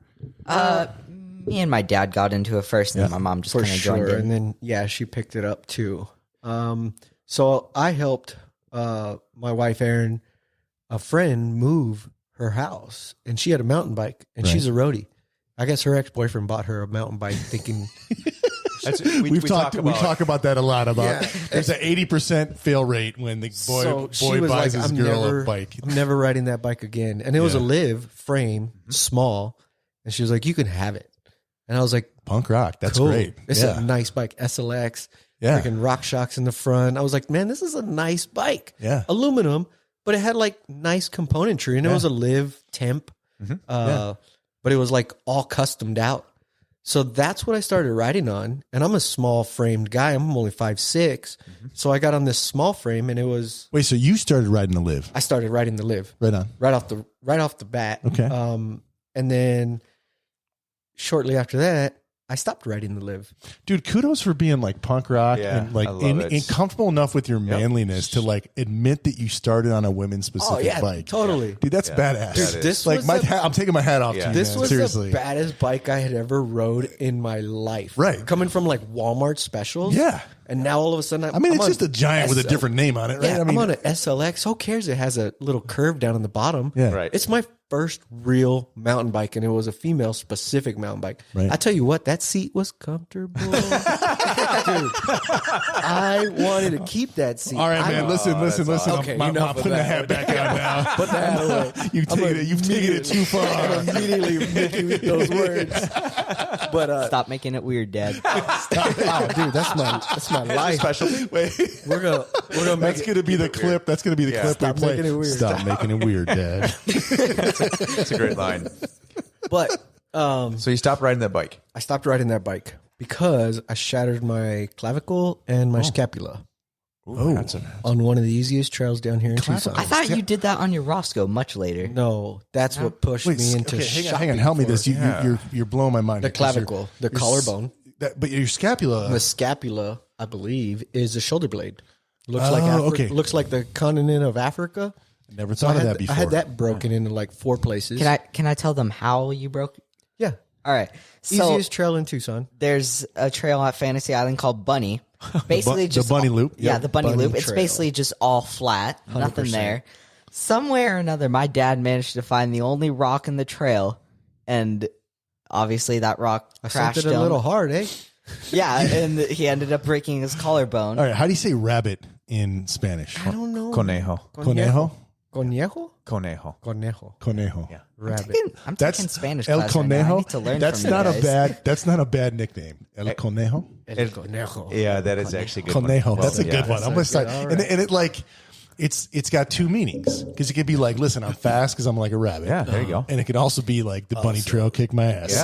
Me and my dad got into it first, and then my mom just kind of joined in. And then she picked it up too. So I helped my wife Erin, a friend, move her house, and she had a mountain bike, and she's a roadie. I guess her ex-boyfriend bought her a mountain bike, thinking. We talk about that a lot. There's an 80% fail rate when the boy buys his girl a bike. I'm never riding that bike again. And it was a live frame, small, and she was like, "You can have it." And I was like, "Punk rock, that's cool. great. It's a nice bike, SLX, freaking rock shocks in the front." I was like, "Man, this is a nice bike, aluminum." But it had like nice componentry, and it was a live temp, but it was like all customed out. So that's what I started riding on. And I'm a small framed guy. I'm only 5'6". So I got on this small frame, and it was. Wait, so you started riding the live? I started riding the live. Right on. Right off the bat. Okay. And then shortly after that, I stopped riding the live. Dude, kudos for being like punk rock and like and comfortable enough with your manliness to like admit that you started on a women's specific bike. Totally. Dude, that's badass. Dude, this like was I'm taking my hat off to you. This man. was Seriously. the baddest bike I had ever rode in my life. Right. Coming from like Walmart specials. Yeah. And now all of a sudden it's just a giant with a different name on it, right? Yeah, I'm on an SLX. Who cares? It has a little curve down in the bottom. Yeah. Right. It's my first real mountain bike, and it was a female specific mountain bike. Right. I tell you what, that seat was comfortable. Dude, I wanted to keep that seat. All right, man. Listen. Okay, I'm putting the hat back on now. Put the hat away. You've taken it too far. I'm immediately making those words. But stop making it weird, Dad. Oh, dude, that's my life. Special. Wait, We're gonna make that's gonna be the clip. That's gonna be the clip. Stop we play. making it weird. Stop making it weird, Dad. That's a great line. But So you stopped riding that bike. I stopped riding that bike because I shattered my clavicle and my scapula on one of the easiest trails down here in Tucson. I thought you did that on your Roscoe much later. No, that's what pushed me into hang on. Help me this. You're blowing my mind. The clavicle, the collarbone. But your scapula. The scapula, I believe, is a shoulder blade. Looks like the continent of Africa. Never thought of that before. I had that broken into like 4 places. Can I tell them how you broke? Yeah. All right. So Easiest trail in Tucson. there's a trail at Fantasy Island called Bunny. Basically, The Bunny Loop? Yeah, Yep. the Bunny Bunny Loop. It's Trail. basically just all flat, nothing there. Somewhere or another, my dad managed to find the only rock in the trail, and obviously that rock I crashed sent it a him. little hard, eh? Yeah, and he ended up breaking his collarbone. All right. How do you say rabbit in Spanish? I don't know. Conejo. Conejo. Conejo? Conejo. Conejo. Conejo. Yeah. Rabbit. I'm That's taking Spanish El class right now. I Conejo. need to learn That's from not you a guys. bad. That's not a bad nickname. El Conejo. El Conejo. Yeah, that is actually a good. Conejo. One. That's a Yeah. good one. I'm gonna start. All And it like, it's got 2 meanings because it could be like, listen, I'm fast because I'm like a rabbit. Yeah, there you go. And it could also be like the bunny trail kicked my ass.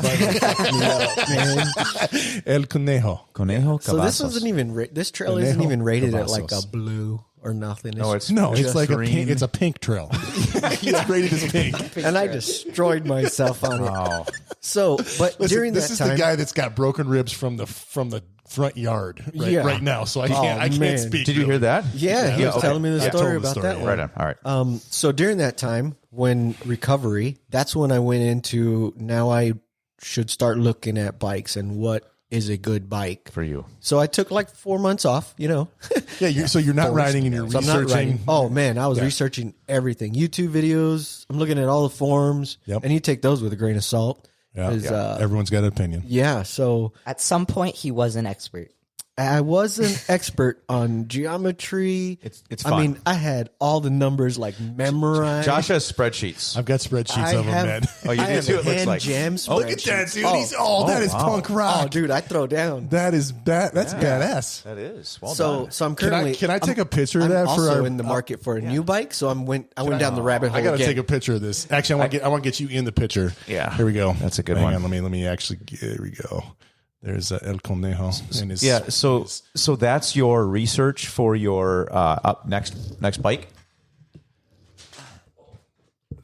El Conejo. Conejo. So this Cavazos. wasn't even this trail isn't Conejo even rated at like a Cavazos. blue or nothing. No, it's It's like green. a pink. It's a pink trail. It's rated as pink. and I destroyed myself on it. Oh, So, but Listen, during this that is time, the guy that's got broken ribs from the front yard right now. So I can't man. speak. did you hear that? yeah, he was okay. telling me the I told story the about story, that yeah. one. Right on. All right. So during that time, when recovery, that's when I went into now I should start looking at bikes and what is a good bike for you. So I took like 4 months off, Yeah, so you're not riding and you're so I'm not researching. riding. Oh man, I was researching everything. YouTube videos. I'm looking at all the forums, and you take those with a grain of salt. Yeah. Everyone's got an opinion. Yeah. So At some point, he was an expert. I was an expert on geometry. It's fun. I mean, I had all the numbers like memorized. Josh has spreadsheets. I've got spreadsheets of them, man. Oh, you do too? It looks like. Jam Look at that, dude. That is wow. punk rock. Oh, dude, I throw down. That's badass. That is. Well So done. I'm currently. Can I take a picture of I'm that for also our? in the market for a new bike, so I went down the rabbit hole. I got to again. take a picture of this. Actually, I want to get you in the picture. Yeah. Here we go. That's a good Hang one. on, let me actually. Here we go. There's El Conejo. And his, Yeah, so that's your research for your next bike.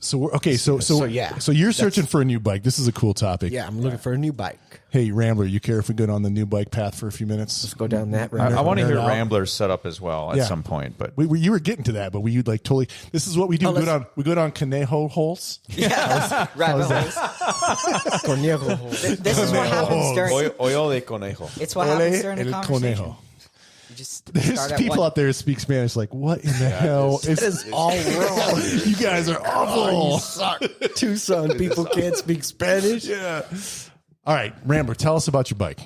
So we're, okay, so yeah. So you're searching for a new bike. This is a cool topic. Yeah, I'm looking for a new bike. Hey, Rambler, you care if we go on the new bike path for a few minutes? Let's go down that. I want to hear out. Rambler's set up as well at Yeah. some point, but You were getting to that, but we like totally. This is what we do. We go down conejo holes. Rabbit holes. Conejo hole. This is what happens during. Oil de conejo. It's what Ole happens during el a conversation. conejo. You just There's start at people one. out there who speak Spanish. Like, what in the hell is all wrong. You guys are awful. Tucson people can't speak Spanish. Yeah. All right, Rambler, tell us about your bike.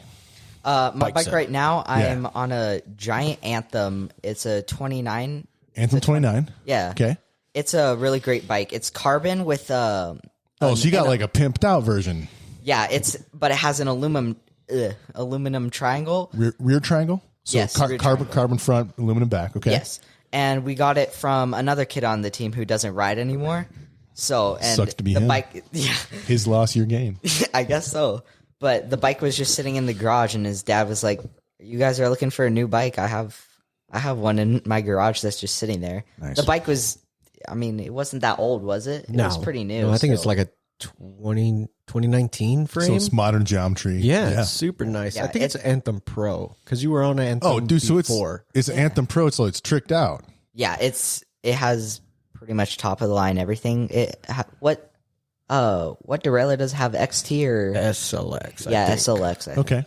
My bike set. right now, I'm on a giant Anthem. It's a 29. Anthem 29. Yeah. Okay. It's a really great bike. It's carbon with Oh, so you got like a pimped out version. yeah. But it has an aluminum triangle. Rear triangle? So Yes, rear carbon front, aluminum back. Okay. Yes, and we got it from another kid on the team who doesn't ride anymore. So and Sucks to be the him. bike, yeah, His loss, your gain. I guess so. But the bike was just sitting in the garage, and his dad was like, "You guys are looking for a new bike? I have one in my garage that's just sitting there." Nice. The bike was, I mean, it wasn't that old, was it? It was pretty new. No, I think it's so- like a 2019 frame. So it's modern geometry. yeah, it's super nice. Yeah, I think it's an Anthem Pro because you were on an Anthem. Oh, dude, so before. it's an Anthem Pro, so it's tricked out. yeah, it has pretty much top of the line everything. What derailleur does it have, XT or SLX. I yeah, think. SLX? I think. Okay.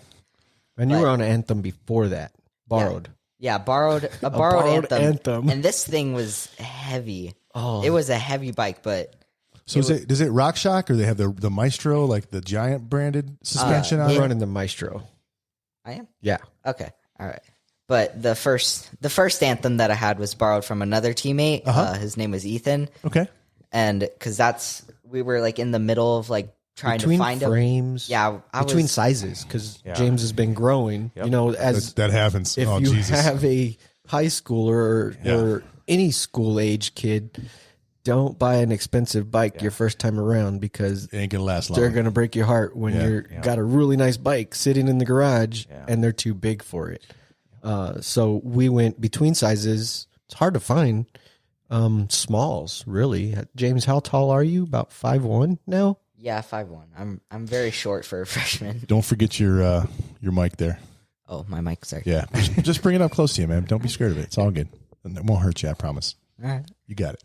And you But- were on an Anthem before that. Borrowed. Yeah, borrowed borrowed Anthem. Anthem. And this thing was heavy. Oh. It was a heavy bike, but So does it rock shock or they have the Maestro, like the giant branded suspension on I'm it? running the Maestro. I am Yeah. okay. All right. But the first Anthem that I had was borrowed from another teammate. His name was Ethan, Okay. and because we were like in the middle of like trying Between to find frames. Yeah, between was, sizes because James has been growing. You know, as That happens. if Oh, you Jesus. have a high schooler or any school age kid, don't buy an expensive bike your first time around because It ain't going to last long. they're going to break your heart when you're got a really nice bike sitting in the garage and they're too big for it. So we went between sizes. It's hard to find smalls, really. James, how tall are you? About 5'1" now? yeah 5'1". I'm very short for a freshman. Don't forget your mic there. Oh, my mic, sorry. Yeah. Just bring it up close to you, man. Don't be scared of it. It's all good. It won't hurt you, I promise. All right. You got it.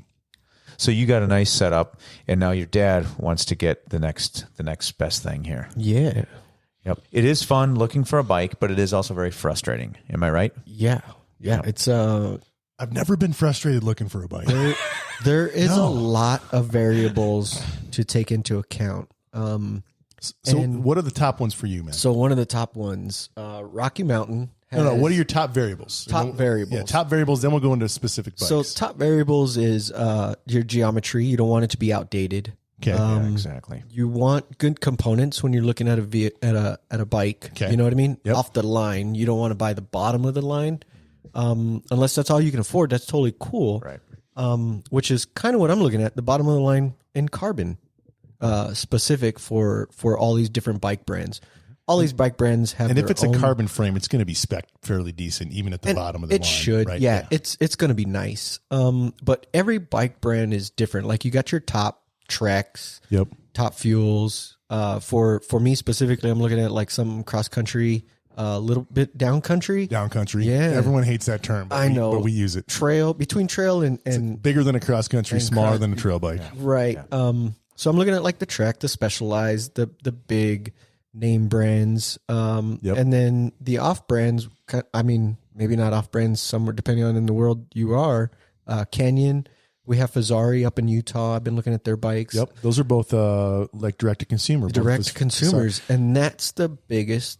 So you got a nice setup, and now your dad wants to get the next best thing here. Yeah. Yep. It is fun looking for a bike, but it is also very frustrating. Am I right? Yeah. It's I've never been frustrated looking for a bike. there is a lot of variables to take into account. So what are the top ones for you, man? So one of the top ones, Rocky Mountain. No. What are your top variables? Top variables? Yeah, top variables. Then we'll go into specific bikes. So top variables is your geometry. You don't want it to be outdated. Okay. Yeah, exactly. You want good components when you're looking at a bike. Okay. You know what I mean? Yep. Off the line. You don't want to buy the bottom of the line, unless that's all you can afford. That's totally cool. Right. Which is kind of what I'm looking at. The bottom of the line in carbon, specific for all these different bike brands. All these bike brands have, and if their it's own, a carbon frame, it's going to be spec fairly decent, even at the bottom of the line. it should, right? yeah. It's going to be nice. But every bike brand is different. Like you got your top Treks, Yep. top fuels. For me specifically, I'm looking at like some cross country, a little bit down country, Down country. Yeah. Everyone hates that term. But I know. but we use it. trail between trail and Bigger than a cross country, smaller than a trail bike. right. So I'm looking at like the Trek, the Specialized, the big, name brands. And then the off brands, I mean, maybe not off brands, somewhere depending on in the world you are. Canyon, we have Fezzari up in Utah. I've been looking at their bikes. Yep. Those are both like direct to consumer. Direct to consumers. And that's the biggest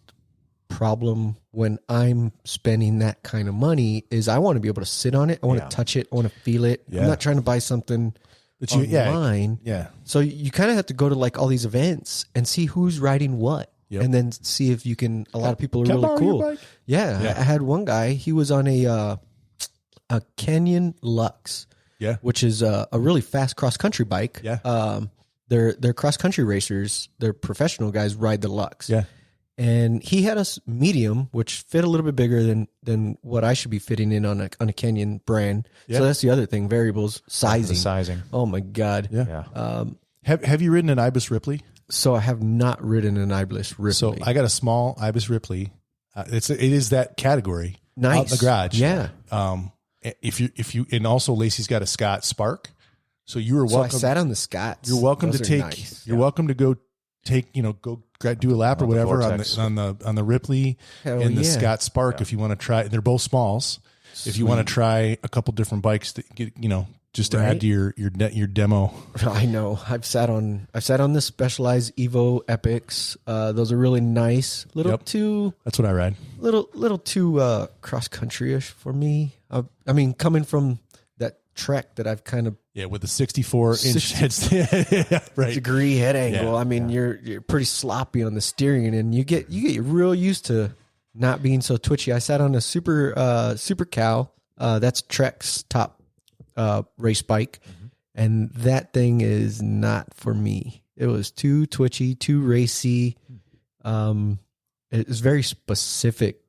problem when I'm spending that kind of money is I want to be able to sit on it. I want to touch it. I want to feel it. I'm not trying to buy something that online. Yeah. So you kind of have to go to like all these events and see who's riding what. Yep. And then see if you can, a lot of people are really cool. Yeah. I had one guy, he was on a Canyon Lux. Yeah. Which is a really fast cross country bike. Yeah. They're cross country racers. They're professional guys, ride the Lux. Yeah. And he had a medium, which fit a little bit bigger than what I should be fitting in on a Canyon brand. Yeah. So that's the other thing, variables, sizing. Sizing. Oh my God. Yeah. Have you ridden an Ibis Ripley? So I have not ridden an Ibis Ripley. So I got a small Ibis Ripley. It is that category. Nice. Out in the garage. Yeah. If you and also Lacey's got a Scott Spark. So you were welcome. So I sat on the Scotts. You're welcome Those to take. Nice. You're welcome to go take. Go do a lap or whatever on the Ripley and the Scott Spark if you want to try. They're both smalls. Sweet. If you want to try a couple different bikes to get just to add to your demo. I know. I've sat on the Specialized Evo Epics. Those are really nice. Too. That's what I ride. Little too cross country-ish for me. I mean, coming from that Trek that I've kind of with the 64-inch degree head angle. I mean, you're pretty sloppy on the steering, and you get real used to not being so twitchy. I sat on a Super Cow. That's Trek's top race bike, and that thing is not for me. It was too twitchy, too racy. It was very specific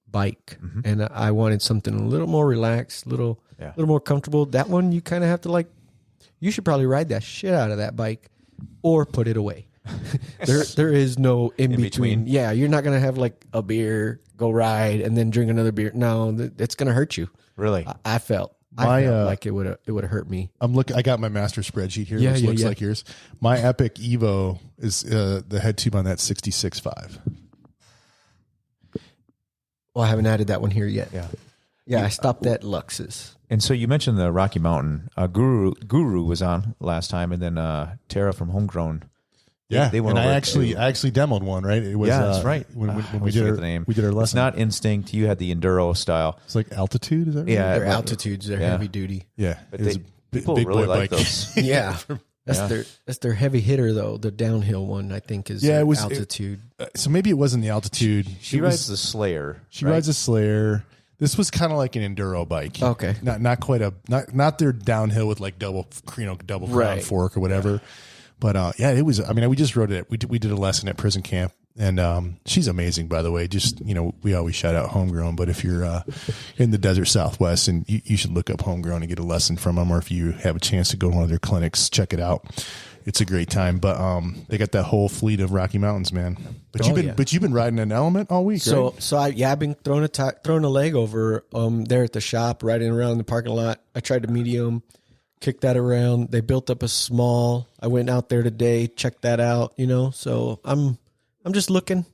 bike, and I wanted something a little more relaxed, little more comfortable. That one you kind of have to you should probably ride that shit out of that bike or put it away. there is no in between. Yeah, you're not gonna have like a beer, go ride, and then drink another beer. No, it's gonna hurt you. Really, I felt like it would have hurt me. I got my master spreadsheet here, which looks like yours. My Epic Evo is the head tube on that 66.5. Well, I haven't added that one here yet. Yeah, I stopped at Lux's. And so you mentioned the Rocky Mountain. Guru was on last time, and then Tara from Homegrown. They went over. I actually demoed one. Right? It was that's right. When we did our name. We did our lesson. It's not Instinct. You had the Enduro style. It's like Altitude. Is that right? Yeah, they're Altitudes. They're heavy duty. Yeah, but people big really like those. Yeah. That's their heavy hitter though. The downhill one, I think, is Altitude. So maybe it wasn't the Altitude. She rides the Slayer. She rides a Slayer. This was kind of like an enduro bike. Okay, not quite not their downhill with like double crown fork or whatever. But it was. I mean, we just rode it. We did a lesson at prison camp, and she's amazing, by the way. Just we always shout out Homegrown, but if you're in the desert Southwest, and you should look up Homegrown and get a lesson from them, or if you have a chance to go to one of their clinics, check it out. It's a great time. But they got that whole fleet of Rocky Mountains, man. But you've been riding an Element all week, right? So I've been throwing a leg over there at the shop, riding around the parking lot. I tried to medium. Kick that around. They built up a small. I went out there today, checked that out. So I'm just looking.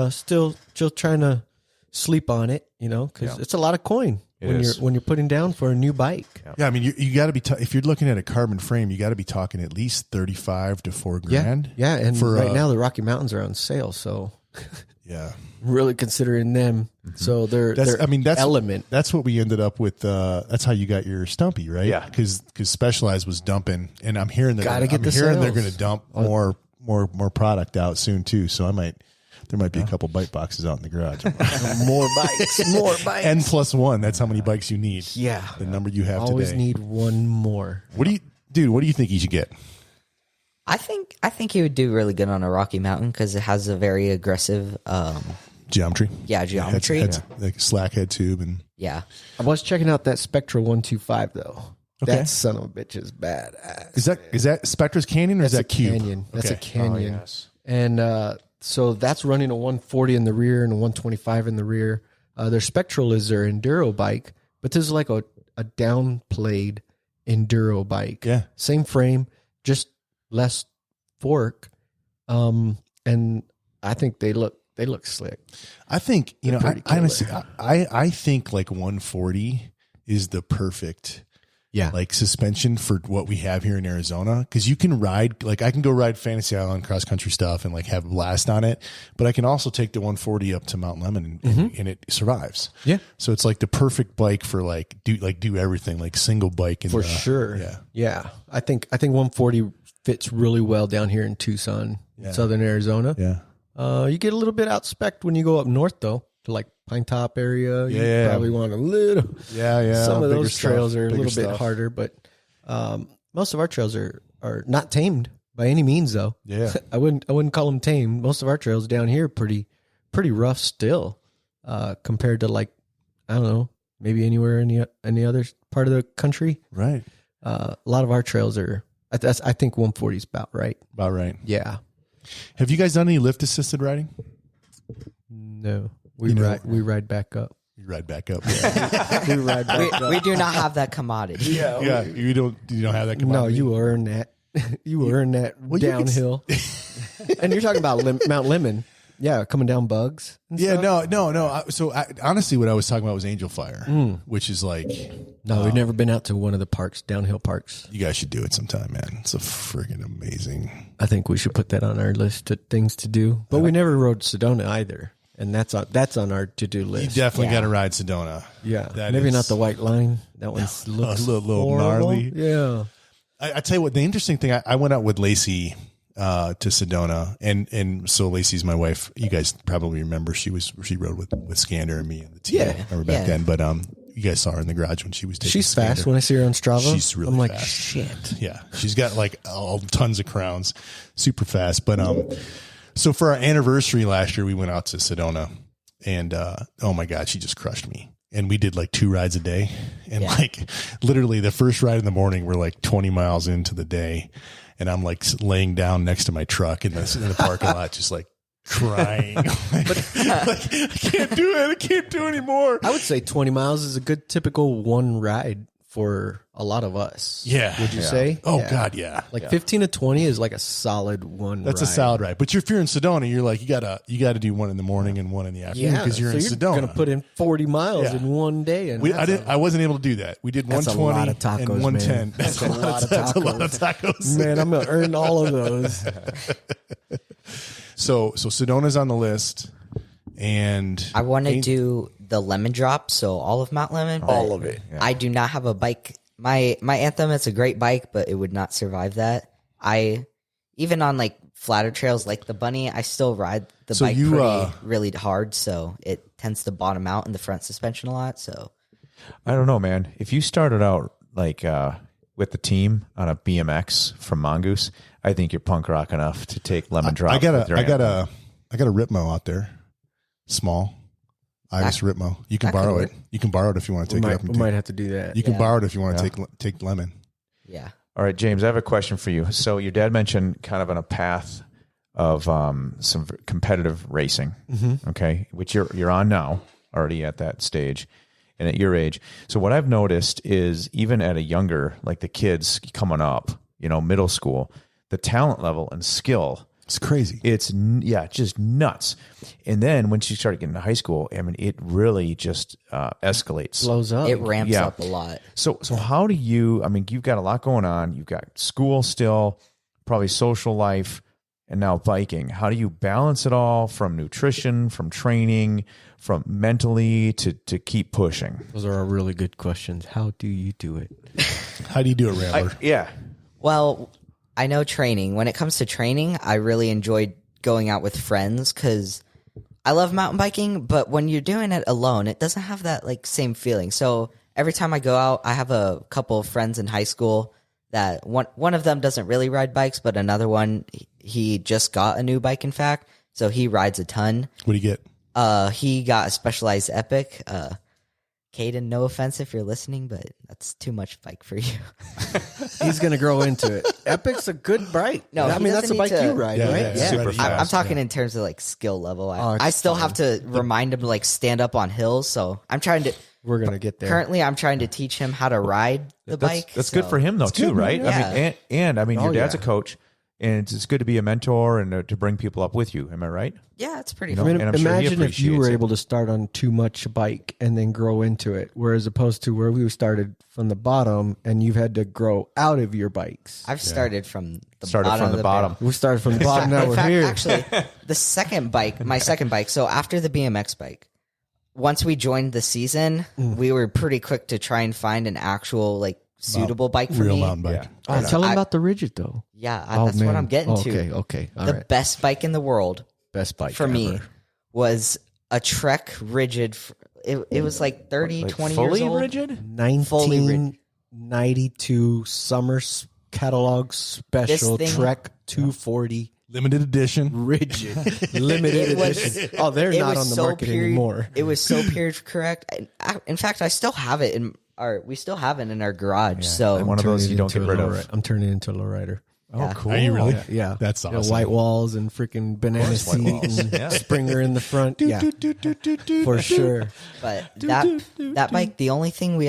Still trying to sleep on it. Because it's a lot of coin when you're putting down for a new bike. Yeah, I mean you got to be if you're looking at a carbon frame, you got to be talking at least $35,000 to $4,000. Yeah, and right now the Rocky Mountains are on sale, so yeah. Really considering them. So that's Element. That's what we ended up with. That's how you got your Stumpy, right? Yeah. Because Specialized was dumping, and I'm hearing they're going to dump more product out soon too. So there might be a couple bike boxes out in the garage. More bikes. N plus one. That's how many bikes you need. Yeah. The number you have Always today. need one more. What do you think you should get? I think he would do really good on a Rocky Mountain because it has a very aggressive geometry. Yeah, geometry. Like slack head tube and I was checking out that Spectra 125 though. Okay. That son of a bitch is badass. Is that Spectra's Canyon or is that Cube? Canyon. That's a Canyon. Oh, yes. And so that's running a 140 in the rear and a 125 in the rear. Their Spectral is their enduro bike, but this is like a downplayed enduro bike. Yeah. Same frame, just less fork. And I think they look slick. I think, pretty I honestly, I think like 140 is the perfect like suspension for what we have here in Arizona. Because you can ride, like I can go ride Fantasy Island cross country stuff and like have a blast on it, but I can also take the 140 up to Mount Lemmon and it survives. Yeah. So it's like the perfect bike for do everything, like single bike. For sure. Yeah. I think 140 fits really well down here in Tucson, Southern Arizona. Yeah. You get a little bit outspec'd when you go up north though, to like Pine Top area. You probably want a little. Yeah. Some of bigger those trails stuff, are a little bit harder, but most of our trails are not tamed by any means though. Yeah. I wouldn't call them tamed. Most of our trails down here are pretty rough still, compared to like, I don't know, maybe anywhere in any other part of the country. Right. A lot of our trails are, I think 140 is about right. About right. Yeah. Have you guys done any lift assisted riding? No. We ride back up. You ride back up. We ride back up. We do not have that commodity. Yeah. You don't have that. No, you earn that. You earn that downhill. And you're talking about Mount Lemmon. Yeah, coming down bugs. Yeah, no. So honestly, what I was talking about was Angel Fire, which is like... No, we've never been out to one of the parks, downhill parks. You guys should do it sometime, man. It's a friggin' amazing... I think we should put that on our list of things to do. But we never rode Sedona either. And that's on our to-do list. You definitely got to ride Sedona. Yeah. Maybe not the white line. That one's looks a little horrible. gnarly. Yeah. I tell you what, the interesting thing, I went out with Lacey to Sedona, and so Lacey's my wife. You guys probably remember she rode with Skander and me and the team. Yeah. Remember back then, but you guys saw her in the garage when she was taking. She's Skander. fast when I see her on Strava. She's really I'm like, fast. shit. Yeah, she's got like tons of crowns, super fast. But so for our anniversary last year, we went out to Sedona, and oh my god, she just crushed me. And we did like 2 rides a day, and like literally the first ride in the morning, we're like 20 miles into the day, and I'm like laying down next to my truck in the parking lot, just like crying. like, I can't do it. I can't do anymore. I would say 20 miles is a good typical one ride for a lot of us. Yeah. Would you say? Oh God, yeah. Like 15 to 20 is like a solid one. That's ride. a solid ride. But if you're in Sedona, you're like, you gotta do one in the morning and one in the afternoon because you're in Sedona. You're going to put in 40 miles in one day. And I wasn't able to do that. We did 120 and 110. That's a lot of tacos. That's a lot of tacos. Man, I'm going to earn all of those. So Sedona's on the list, and I want to do the lemon drop, so all of Mount Lemmon. All of it. Yeah. I do not have a bike. My Anthem, it's a great bike, but it would not survive that. Even on like flatter trails like the Bunny, I still ride the bike really hard, so it tends to bottom out in the front suspension a lot. So I don't know, man. If you started out like with the team on a BMX from Mongoose, I think you're punk rock enough to take lemon drop. I got a Ripmo out there, small. Ibis Ripmo. You can borrow it. You can borrow it if you want to take it up. We might have to do that. You can borrow it if you want to take lemon. Yeah. All right, James, I have a question for you. So your dad mentioned kind of on a path of some competitive racing, okay, which you're on now, already at that stage and at your age. So what I've noticed is even at a younger, like the kids coming up, middle school, the talent level and skill, it's crazy. It's just nuts. And then once you start getting to high school, I mean, it really just escalates. Blows up. It ramps up a lot. So how do you, I mean, you've got a lot going on. You've got school still, probably social life, and now biking. How do you balance it all from nutrition, from training, from mentally to keep pushing? Those are all really good questions. How do you do it? How do you do it, Rambler? Well, I know training. When it comes to training, I really enjoy going out with friends because I love mountain biking, but when you're doing it alone, it doesn't have that like same feeling. So every time I go out, I have a couple of friends in high school that one of them doesn't really ride bikes, but another one, he just got a new bike, in fact. So he rides a ton. What do you get? He got a Specialized Epic. Caden, no offense if you're listening, but that's too much bike for you. He's going to grow into it. Epic's a good bike. No, I mean, that's a bike you ride, right? Yeah. Super fast. I'm talking in terms of like skill level. I still have to remind him to like stand up on hills. So I'm trying to. We're going to get there. Currently, I'm trying to teach him how to ride the bike. That's good for him though, too, right? Yeah. I mean, and I mean, your dad's a coach. and it's good to be a mentor and to bring people up with you. Am I right? Yeah, it's pretty You know, fun. I mean, and I'm sure he imagine if you were appreciates it. able to start on too much a bike and then grow into it, whereas opposed to where we started from the bottom and you've had to grow out of your bikes. I've started from the Started bottom from of the bottom. We started from the bottom, now In we're fact, here. actually, the second bike, my second bike. So after the BMX bike, once we joined the season, we were pretty quick to try and find an actual like suitable bike for Real me. mountain bike. Oh, tell them about the Rigid though. Yeah, Oh, that's what man. I'm getting to. Okay, all The right. best bike in the world Best bike for me ever. was a Trek Rigid. It was like 30, Like 20 fully years old. rigid? 1992 summer catalog special This thing- Trek 240 Limited edition. Rigid limited It was- edition. Oh, they're It not was on the so market period, anymore. It was so period correct. In fact, I still have it we still have it in our garage. So One of those Turning you don't into get a rid low of. ri- I'm turning it into a lowrider. Oh, cool. Are you really? Yeah, That's You know, awesome. white walls and freaking banana white seat walls. and Yeah. Springer in the front. Yeah, for sure. But that bike, the only thing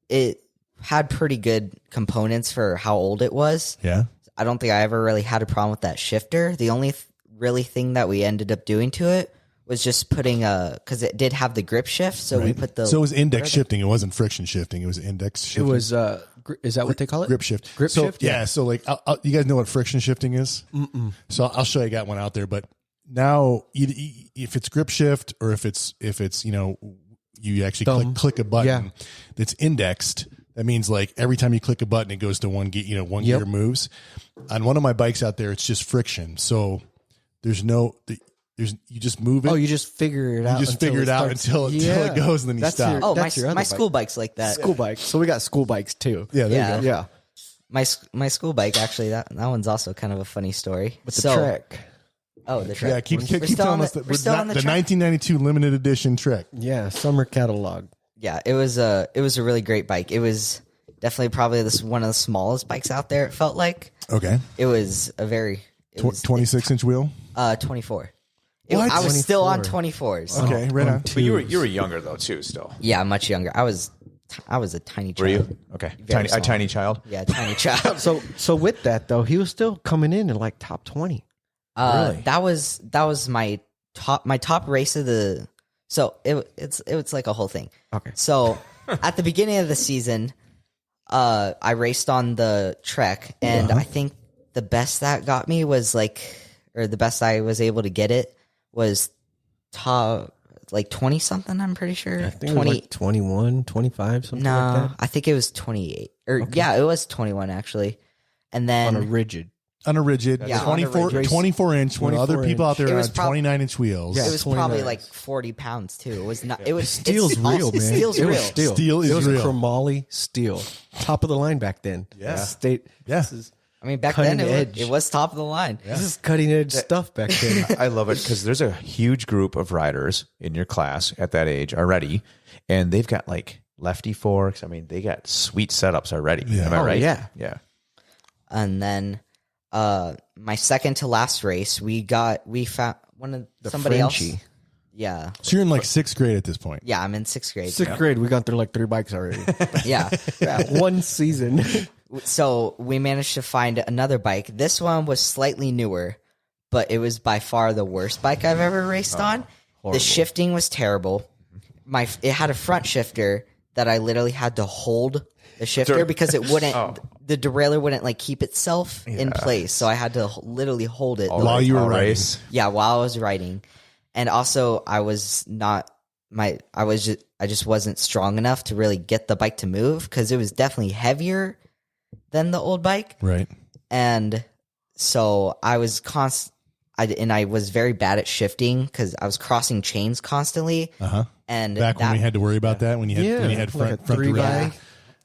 it had pretty good components for how old it was. Yeah. I don't think I ever really had a problem with that shifter. The only really thing that we ended up doing to it was just putting because it did have the grip shift, so we put the So it was index shifting. It wasn't friction shifting. It was index It shifting. was. Is that what they call it? grip shift. Grip so, shift? Yeah. So like, you guys know what friction shifting is? Mm-mm. So I'll show you. I got one out there, but now if it's grip shift or if it's you actually click a button that's indexed. That means like every time you click a button, it goes to one gear. One gear moves. On one of my bikes out there, it's just friction. So you just move it. Oh, you just figure it out. You just figure it out until it goes, and then you That's stop. your- oh that's your my other school bike. bike's like that. School bikes. So we got school bikes too. Yeah, there Yeah. you go. Yeah. My school bike actually that one's also kind of a funny story. With the Trek. Oh, the Trek. Yeah, keep We're still telling on us the- that we're still on the the Trek. 1992 limited edition Trek. Yeah, summer catalog. Yeah, it was a really great bike. It was definitely probably one of the smallest bikes out there. It felt like Okay, it was a very 26-inch wheel. 24. What? I was still on 24. 24s. Okay, right on. But you were younger though too. Still, Yeah, much younger. I was a tiny child. were you? Okay, Very a small. tiny child. Yeah, tiny child. So with that though, he was still coming in at like top 20. Really? That was my top race of the. So it's like a whole thing. Okay. So at the beginning of the season, I raced on the Trek, and I think the best that got me was the best I was able to get it was top 20 something. I'm pretty sure. I think it was like 21, 25, something No, like that. I think it was 28. Yeah, it was 21 actually. And then On a rigid. On a rigid, Yeah, on a 24 inch. When 24 other people out there It are was on prob- 29-inch wheels. Yeah. it was probably 29. like 40 pounds too. It was not. It was Steel's it's real, also- man. Steel's it was real. steel. Steel is it was real. a chromoly steel. Top of the line back then. Yeah. State. Yeah. This is, I mean, back Cutting then edge. it was top of the line. this is cutting edge stuff back then. I love it because there's a huge group of riders in your class at that age already, and they've got like lefty forks. I mean, they got sweet setups already. Yeah. Am I Oh, right? yeah. Yeah. And then my second to last race, we found somebody Frenchie. else. Yeah, So you're in like 6th grade at this point. yeah. I'm in 6th grade. Sixth grade, we got through like 3 bikes already. Yeah. One season. So we managed to find another bike. This one was slightly newer, but it was by far the worst bike I've ever raced on. The shifting was terrible. It had a front shifter that I literally had to hold the shifter because it wouldn't. The derailleur wouldn't keep itself in place, so I had to literally hold it. While you were All riding. race. Yeah, while I was riding, and also I just wasn't strong enough to really get the bike to move because it was definitely heavier than the old bike. Right. And so I was I was very bad at shifting because I was crossing chains constantly. And Back when we had to worry about that, when you had like a front 3 derailleur. by.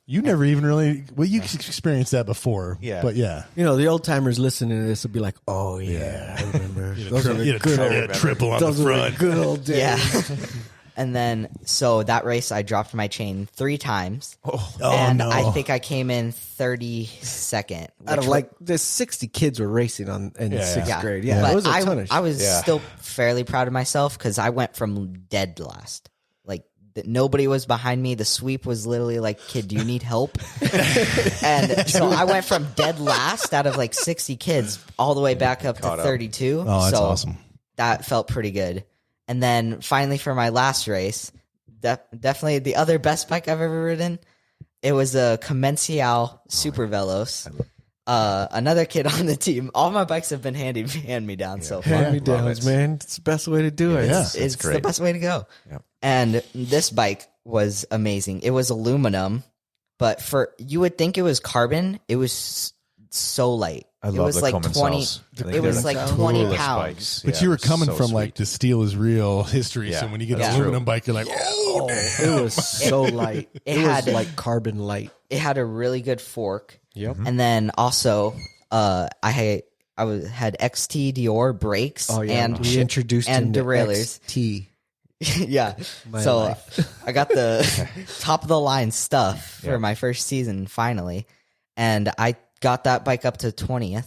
You never even really, you experienced that before. Yeah. But yeah. You know, the old timers listening to this will be like, "Oh yeah, I remember. Those are the You had a good tri- old, triple on those the were front. good old days." yeah. And then so that race I dropped my chain 3 times. Oh, And no. I think I came in 32nd. Out of which there's 60 kids were racing in Yeah, sixth yeah. grade. Yeah, But it was a ton of I was Yeah. still fairly proud of myself because I went from dead last. nobody was behind me. The sweep was literally like, kid, do you need help? And so I went from dead last out of like 60 kids all the way back up to 32. Oh, that's so awesome. That felt pretty good. And then finally for my last race, definitely the other best bike I've ever ridden, it was a Composite Super Velos. Another kid on the team. All my bikes have been hand-me-down so far. Hand-me-downs, man. It's the best way to do it. Yeah. It's great. the best way to go. Yep. And this bike was amazing. It was aluminum, but you would think it was carbon. It was so light. I it love was the like Common 20. cells. I think It was they're like the 20 coolest pounds. bikes. But Yeah, you were they're coming so from like sweet. the steel is real history. Yeah. So when you get Yeah. an aluminum bike, you're like, oh, damn. It was so light. It was had- like carbon light. It had a really good fork. Yep. And then also, I had XT Dior brakes Oh yeah, and we introduced and him to derailleurs. XT. yeah. My So life. I got the top of the line stuff for my first season finally, and I got that bike up to 20th.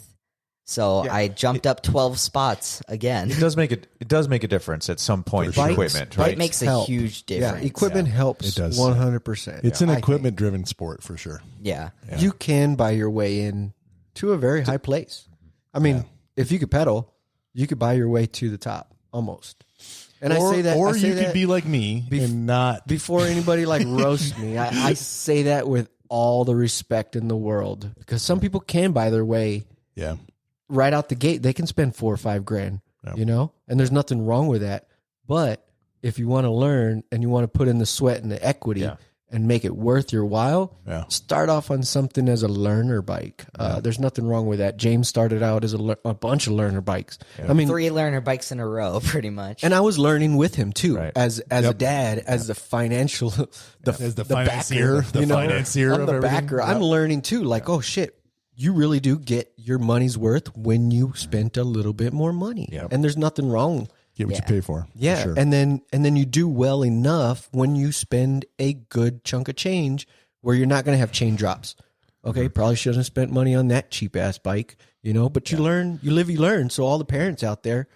So I jumped up 12 spots again. It does make a difference at some point. Bikes- Equipment, It right? makes a Help. huge difference. Yeah, equipment helps. It does. 100%. It's an I think. equipment driven sport for sure. Yeah. You can buy your way in to a very high place. I mean, if you could pedal, you could buy your way to the top almost. And I say that, or I say you that could be like me and not. before anybody like roasts me. I say that with all the respect in the world because some people can buy their way Yeah. right out the gate. They can spend $4 or $5 grand, you know, and there's nothing wrong with that. But if you want to learn and you want to put in the sweat and the equity and make it worth your while, start off on something as a learner bike. There's nothing wrong with that. James started out as a bunch of learner bikes. I mean, 3 learner bikes in a row, pretty much. and I was learning with him too, Right. as a dad, as the financial, As the financier, backer, the you know? financier I'm of the everything. backer. Yep. I'm learning too. Like, oh shit, you really do get your money's worth when you spent a little bit more money, and there's nothing wrong. Get what you pay for. Yeah, For sure. and then you do well enough when you spend a good chunk of change where you're not going to have chain drops. Okay, probably shouldn't have spent money on that cheap ass bike, you know. But you learn, you live, you learn. So all the parents out there,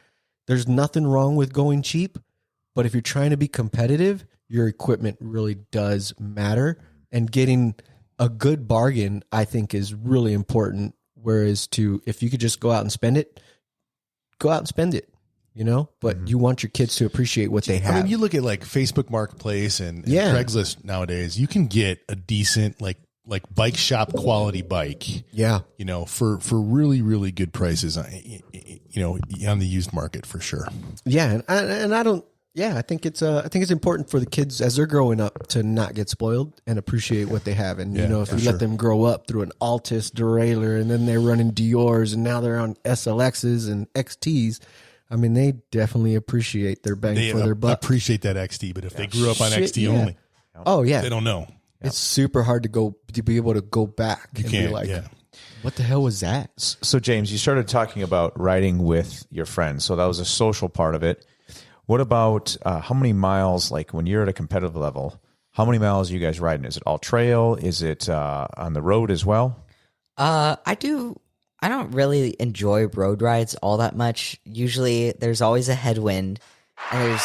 there's nothing wrong with going cheap, but if you're trying to be competitive, your equipment really does matter, and getting a good bargain, I think, is really important. Whereas if you could just go out and spend it, go out and spend it. You know, but you want your kids to appreciate what they have. I mean, you look at like Facebook Marketplace and Craigslist nowadays. You can get a decent like bike shop quality bike. Yeah, you know, for really really good prices. You know, on the used market for sure. yeah, and I don't. Yeah, I think it's important for the kids as they're growing up to not get spoiled and appreciate what they have. And you know, if you let them grow up through an Altus derailleur and then they're running Dior's and now they're on SLXs and XTs. I mean, they definitely appreciate their bang for their buck. Appreciate that XT, but if they grew up on Shit, XT yeah. only, Oh yeah, they don't know. it's super hard to be able to go back and be can't, like, yeah. what the hell was that? So, James, you started talking about riding with your friends. So that was a social part of it. What about how many miles, like when you're at a competitive level, how many miles are you guys riding? Is it all trail? Is it on the road as well? I don't really enjoy road rides all that much. Usually there's always a headwind and there's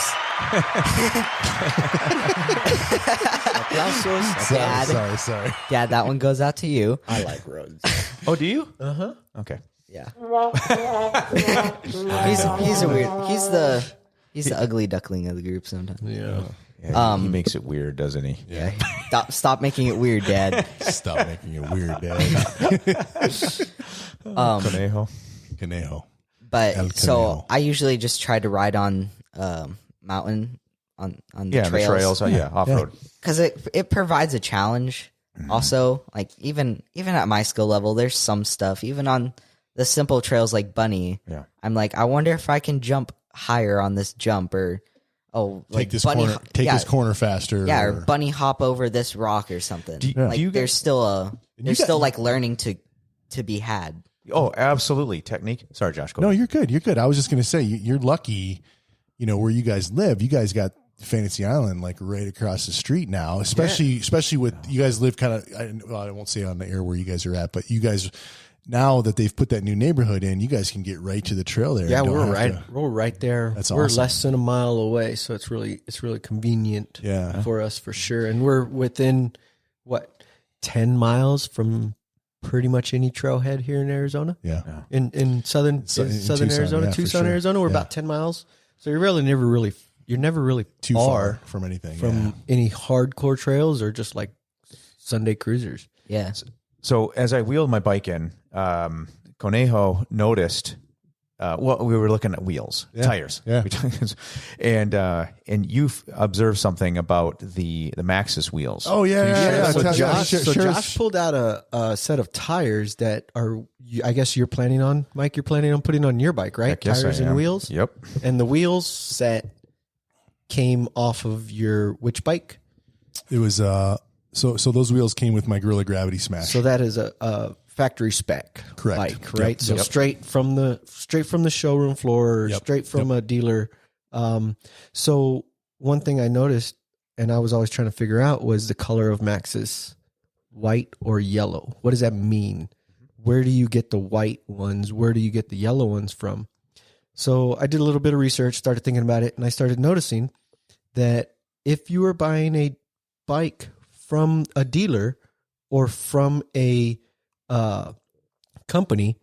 Sorry. Dad, that one goes out to you. I like roads. Oh, do you? Uh-huh. Okay. Yeah. he's a weird he's the ugly duckling of the group sometimes. Yeah. He makes it weird, doesn't he? Yeah. Stop making it weird, Dad. Stop making it weird, Dad. Conejo. Conejo. But El so Conejo. I usually just try to ride on mountain on the Yeah, trails. the trails. Off road. Because it provides a challenge. Also, like even at my skill level, there's some stuff even on the simple trails like Bunny. Yeah. I'm like, I wonder if I can jump higher on this jump, or like Take this bunny, corner. Take this corner faster. yeah, or bunny hop over this rock or something. Like do you there's still like learning to be had. Oh, absolutely. Technique. Sorry, Josh. Go No, ahead. you're good. You're good. I was just going to say you're lucky. You know where you guys live. You guys got Fantasy Island like right across the street now, especially with you guys live kind of, I won't say on the air where you guys are at, but you guys, now that they've put that new neighborhood in, you guys can get right to the trail there. Yeah, we're right there. That's we're awesome. less than a mile away, so it's really convenient for us for sure. And we're within 10 miles from pretty much any trailhead here in Arizona. Yeah. In southern Arizona, Tucson, sure. Arizona, we're about 10 miles. So you're never really Too far from anything. from any hardcore trails or just like Sunday cruisers. Yeah. So as I wheeled my bike in, Conejo noticed. We were looking at wheels, tires, and you've observed something about the Maxxis wheels. Oh yeah. So Josh pulled out a set of tires that are, I guess you're planning on, Mike. You're planning on putting on your bike, right? Heck, yes, tires I and am. wheels. Yep. And the wheels set came off of which bike? It was so those wheels came with my Gorilla Gravity Smash. So that is a factory spec bike, right? Yep. So straight from the showroom floor, straight from a dealer. So one thing I noticed, and I was always trying to figure out, was the color of Maxxis, white or yellow. What does that mean? Where do you get the white ones? Where do you get the yellow ones from? So I did a little bit of research, started thinking about it, and I started noticing that if you are buying a bike from a dealer or from a company,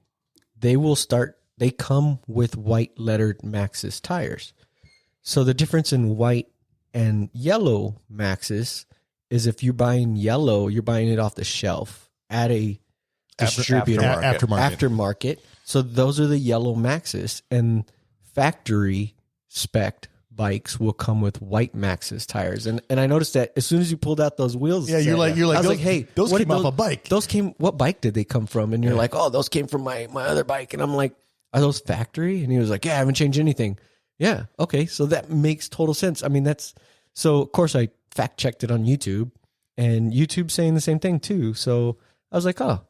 they come with white lettered Maxxis tires. So the difference in white and yellow Maxxis is if you're buying yellow, you're buying it off the shelf at a distributor aftermarket. So those are the yellow Maxxis, and factory spec'd bikes will come with white Maxxis tires. And I noticed that as soon as you pulled out those wheels, you're like, I was like, hey, those came off a bike. What bike did they come from? And you're like, oh, those came from my other bike. And I'm like, are those factory? And he was like, yeah, I haven't changed anything. Yeah. Okay. So that makes total sense. I mean, so of course I fact checked it on YouTube, and YouTube's saying the same thing too. So I was like, oh,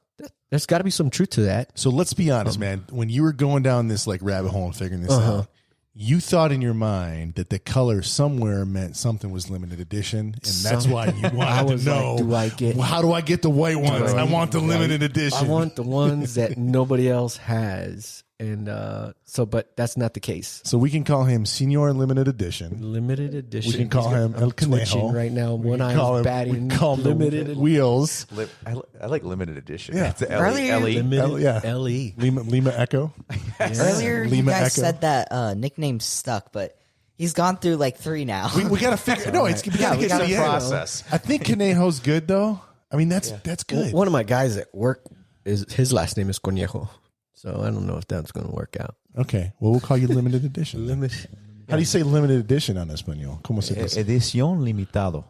there's got to be some truth to that. So let's be honest, man. When you were going down this like rabbit hole and figuring this out, you thought in your mind that the color somewhere meant something was limited edition, and that's why you wanted to know, how do I get the white ones? I want the limited edition. I want the ones that nobody else has. And but that's not the case. So we can call him Senior Limited Edition. Limited edition. We can call him El Conejo right now. One eye batting. We call him limited wheels. I like limited edition. Yeah. It's the Earlier- LE. Lima Echo. Earlier, Lima you guys Echo. said that nickname stuck, but he's gone through like 3 now. We got to figure. No, we got to get gotta to the process. I think Conejo's good though. I mean, that's good. One of my guys at work his last name is Conejo. So I don't know if that's going to work out. Okay. Well, we'll call you limited edition. How do you say limited edition on español? ¿Cómo se dice? Edición limitado.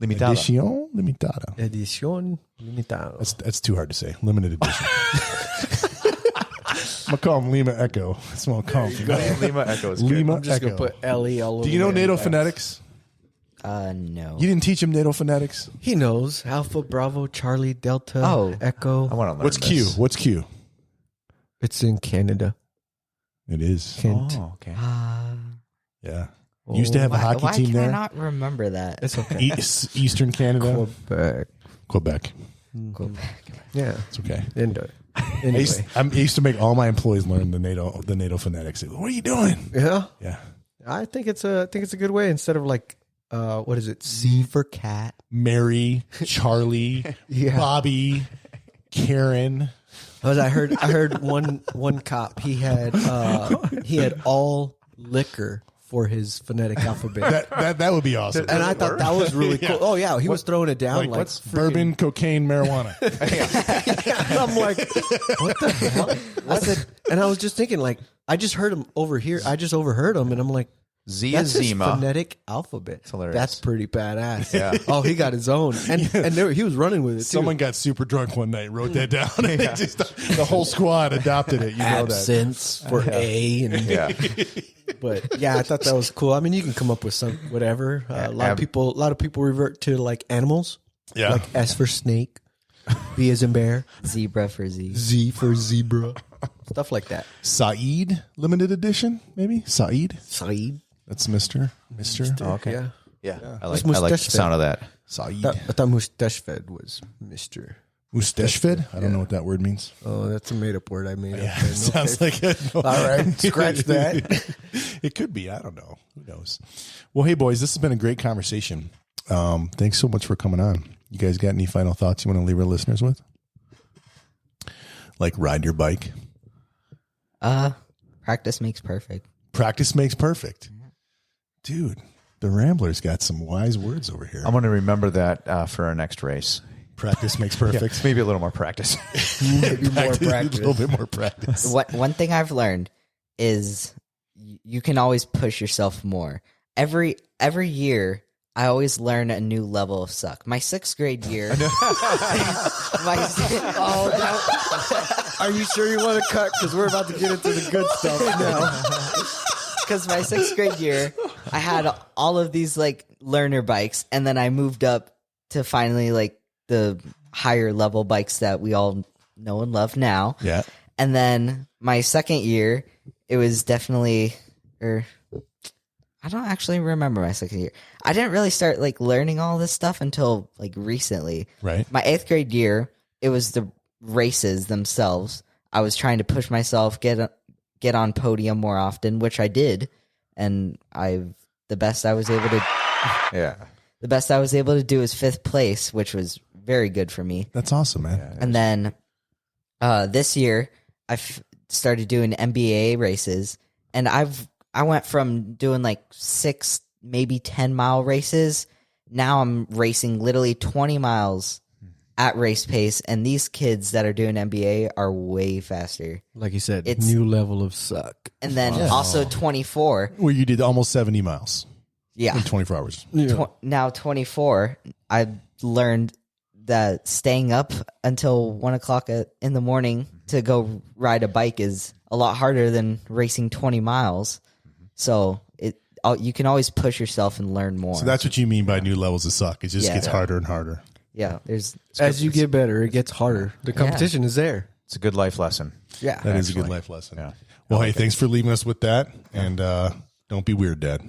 Limitada. Edición limitada. Edición limitada. That's too hard to say. Limited edition. I'm going to call him Lima Echo. That's what I'll call him. Lima Echo is good. Lima I'm just going Echo. to put LE all over. Do you know there. NATO phonetics? No. You didn't teach him NATO phonetics? He knows. Alpha, Bravo, Charlie, Delta, Oh. Echo. I want to learn What's Q? this. What's Q? It's in Canada. It is. Kent. Oh, okay. Yeah. You used to have a hockey why team can there. I not remember that? It's okay. Eastern Canada. Quebec. Quebec. Yeah. It's okay. Anyway. I used to make all my employees learn the NATO phonetics. What are you doing? Yeah. Yeah. I think it's a good way, instead of like what is it? C for cat. Mary, Charlie, Bobby, Karen. I heard one cop, he had all liquor for his phonetic alphabet. That would be awesome. And I thought that was really cool. Oh yeah, he was throwing it down like what's bourbon, cocaine, marijuana. And I'm like, what the hell? I said, and I was just thinking, like, I just heard him over here. I just overheard him, and I'm like, Z that's is his Zima. phonetic alphabet. hilarious. That's pretty badass. Yeah. Oh, he got his own, and he was running with it too. Someone got super drunk one night, wrote that down, and the whole squad adopted it. You know that. Absence for A, and Yeah. but yeah, I thought that was cool. I mean, you can come up with some whatever. A lot of people revert to like animals. Yeah. Like S for snake, B as in bear, Zebra for Z. Z for zebra, stuff like that. Saeed limited edition, maybe Saeed. Saeed. That's Mister. Oh, okay. Yeah. Yeah. I like the sound of that. Saeed. I thought Mustashfed was Mr. Mustashfed? I don't know what that word means. Oh, that's a made-up word I made Yeah, up. it sounds like it. All right, scratch that. It could be. I don't know. Who knows? Well, hey, boys, this has been a great conversation. Thanks so much for coming on. You guys got any final thoughts you want to leave our listeners with? Like ride your bike? Practice makes perfect. Practice makes perfect. Dude, the Rambler's got some wise words over here. I'm going to remember that for our next race. Practice makes perfect. Maybe a little more practice. Maybe more practice. A little bit more practice. One thing I've learned is you can always push yourself more. Every year, I always learn a new level of suck. My 6th grade year. Are you sure you want to cut? Because we're about to get into the good stuff now. Because my 6th grade year, I had all of these like learner bikes, and then I moved up to finally like the higher level bikes that we all know and love now. Yeah. And then my 2nd year, it was definitely, I don't actually remember my 2nd year. I didn't really start like learning all this stuff until like recently. Right. My 8th grade year, it was the races themselves. I was trying to push myself, get on podium more often, which I did, and the best I was able to do is 5th place, which was very good for me. That's awesome, man. Yeah. And then this year I started doing NBA races, and I went from doing like 6, maybe 10 mile races. Now I'm racing literally 20 miles at race pace, and these kids that are doing NBA are way faster. Like you said, It's- new level of suck. And then also 24. Well, you did almost 70 miles Yeah. in 24 hours. Now 24, I learned that staying up until 1 o'clock in the morning to go ride a bike is a lot harder than racing 20 miles. So you can always push yourself and learn more. So that's what you mean by new levels of suck. It just Yeah. gets harder and harder. Yeah, As you get better, it gets harder. The competition is there. It's a good life lesson. Yeah. That is a good life lesson. Yeah. Well, hey, thanks for leaving us with that. And don't be weird, Dad.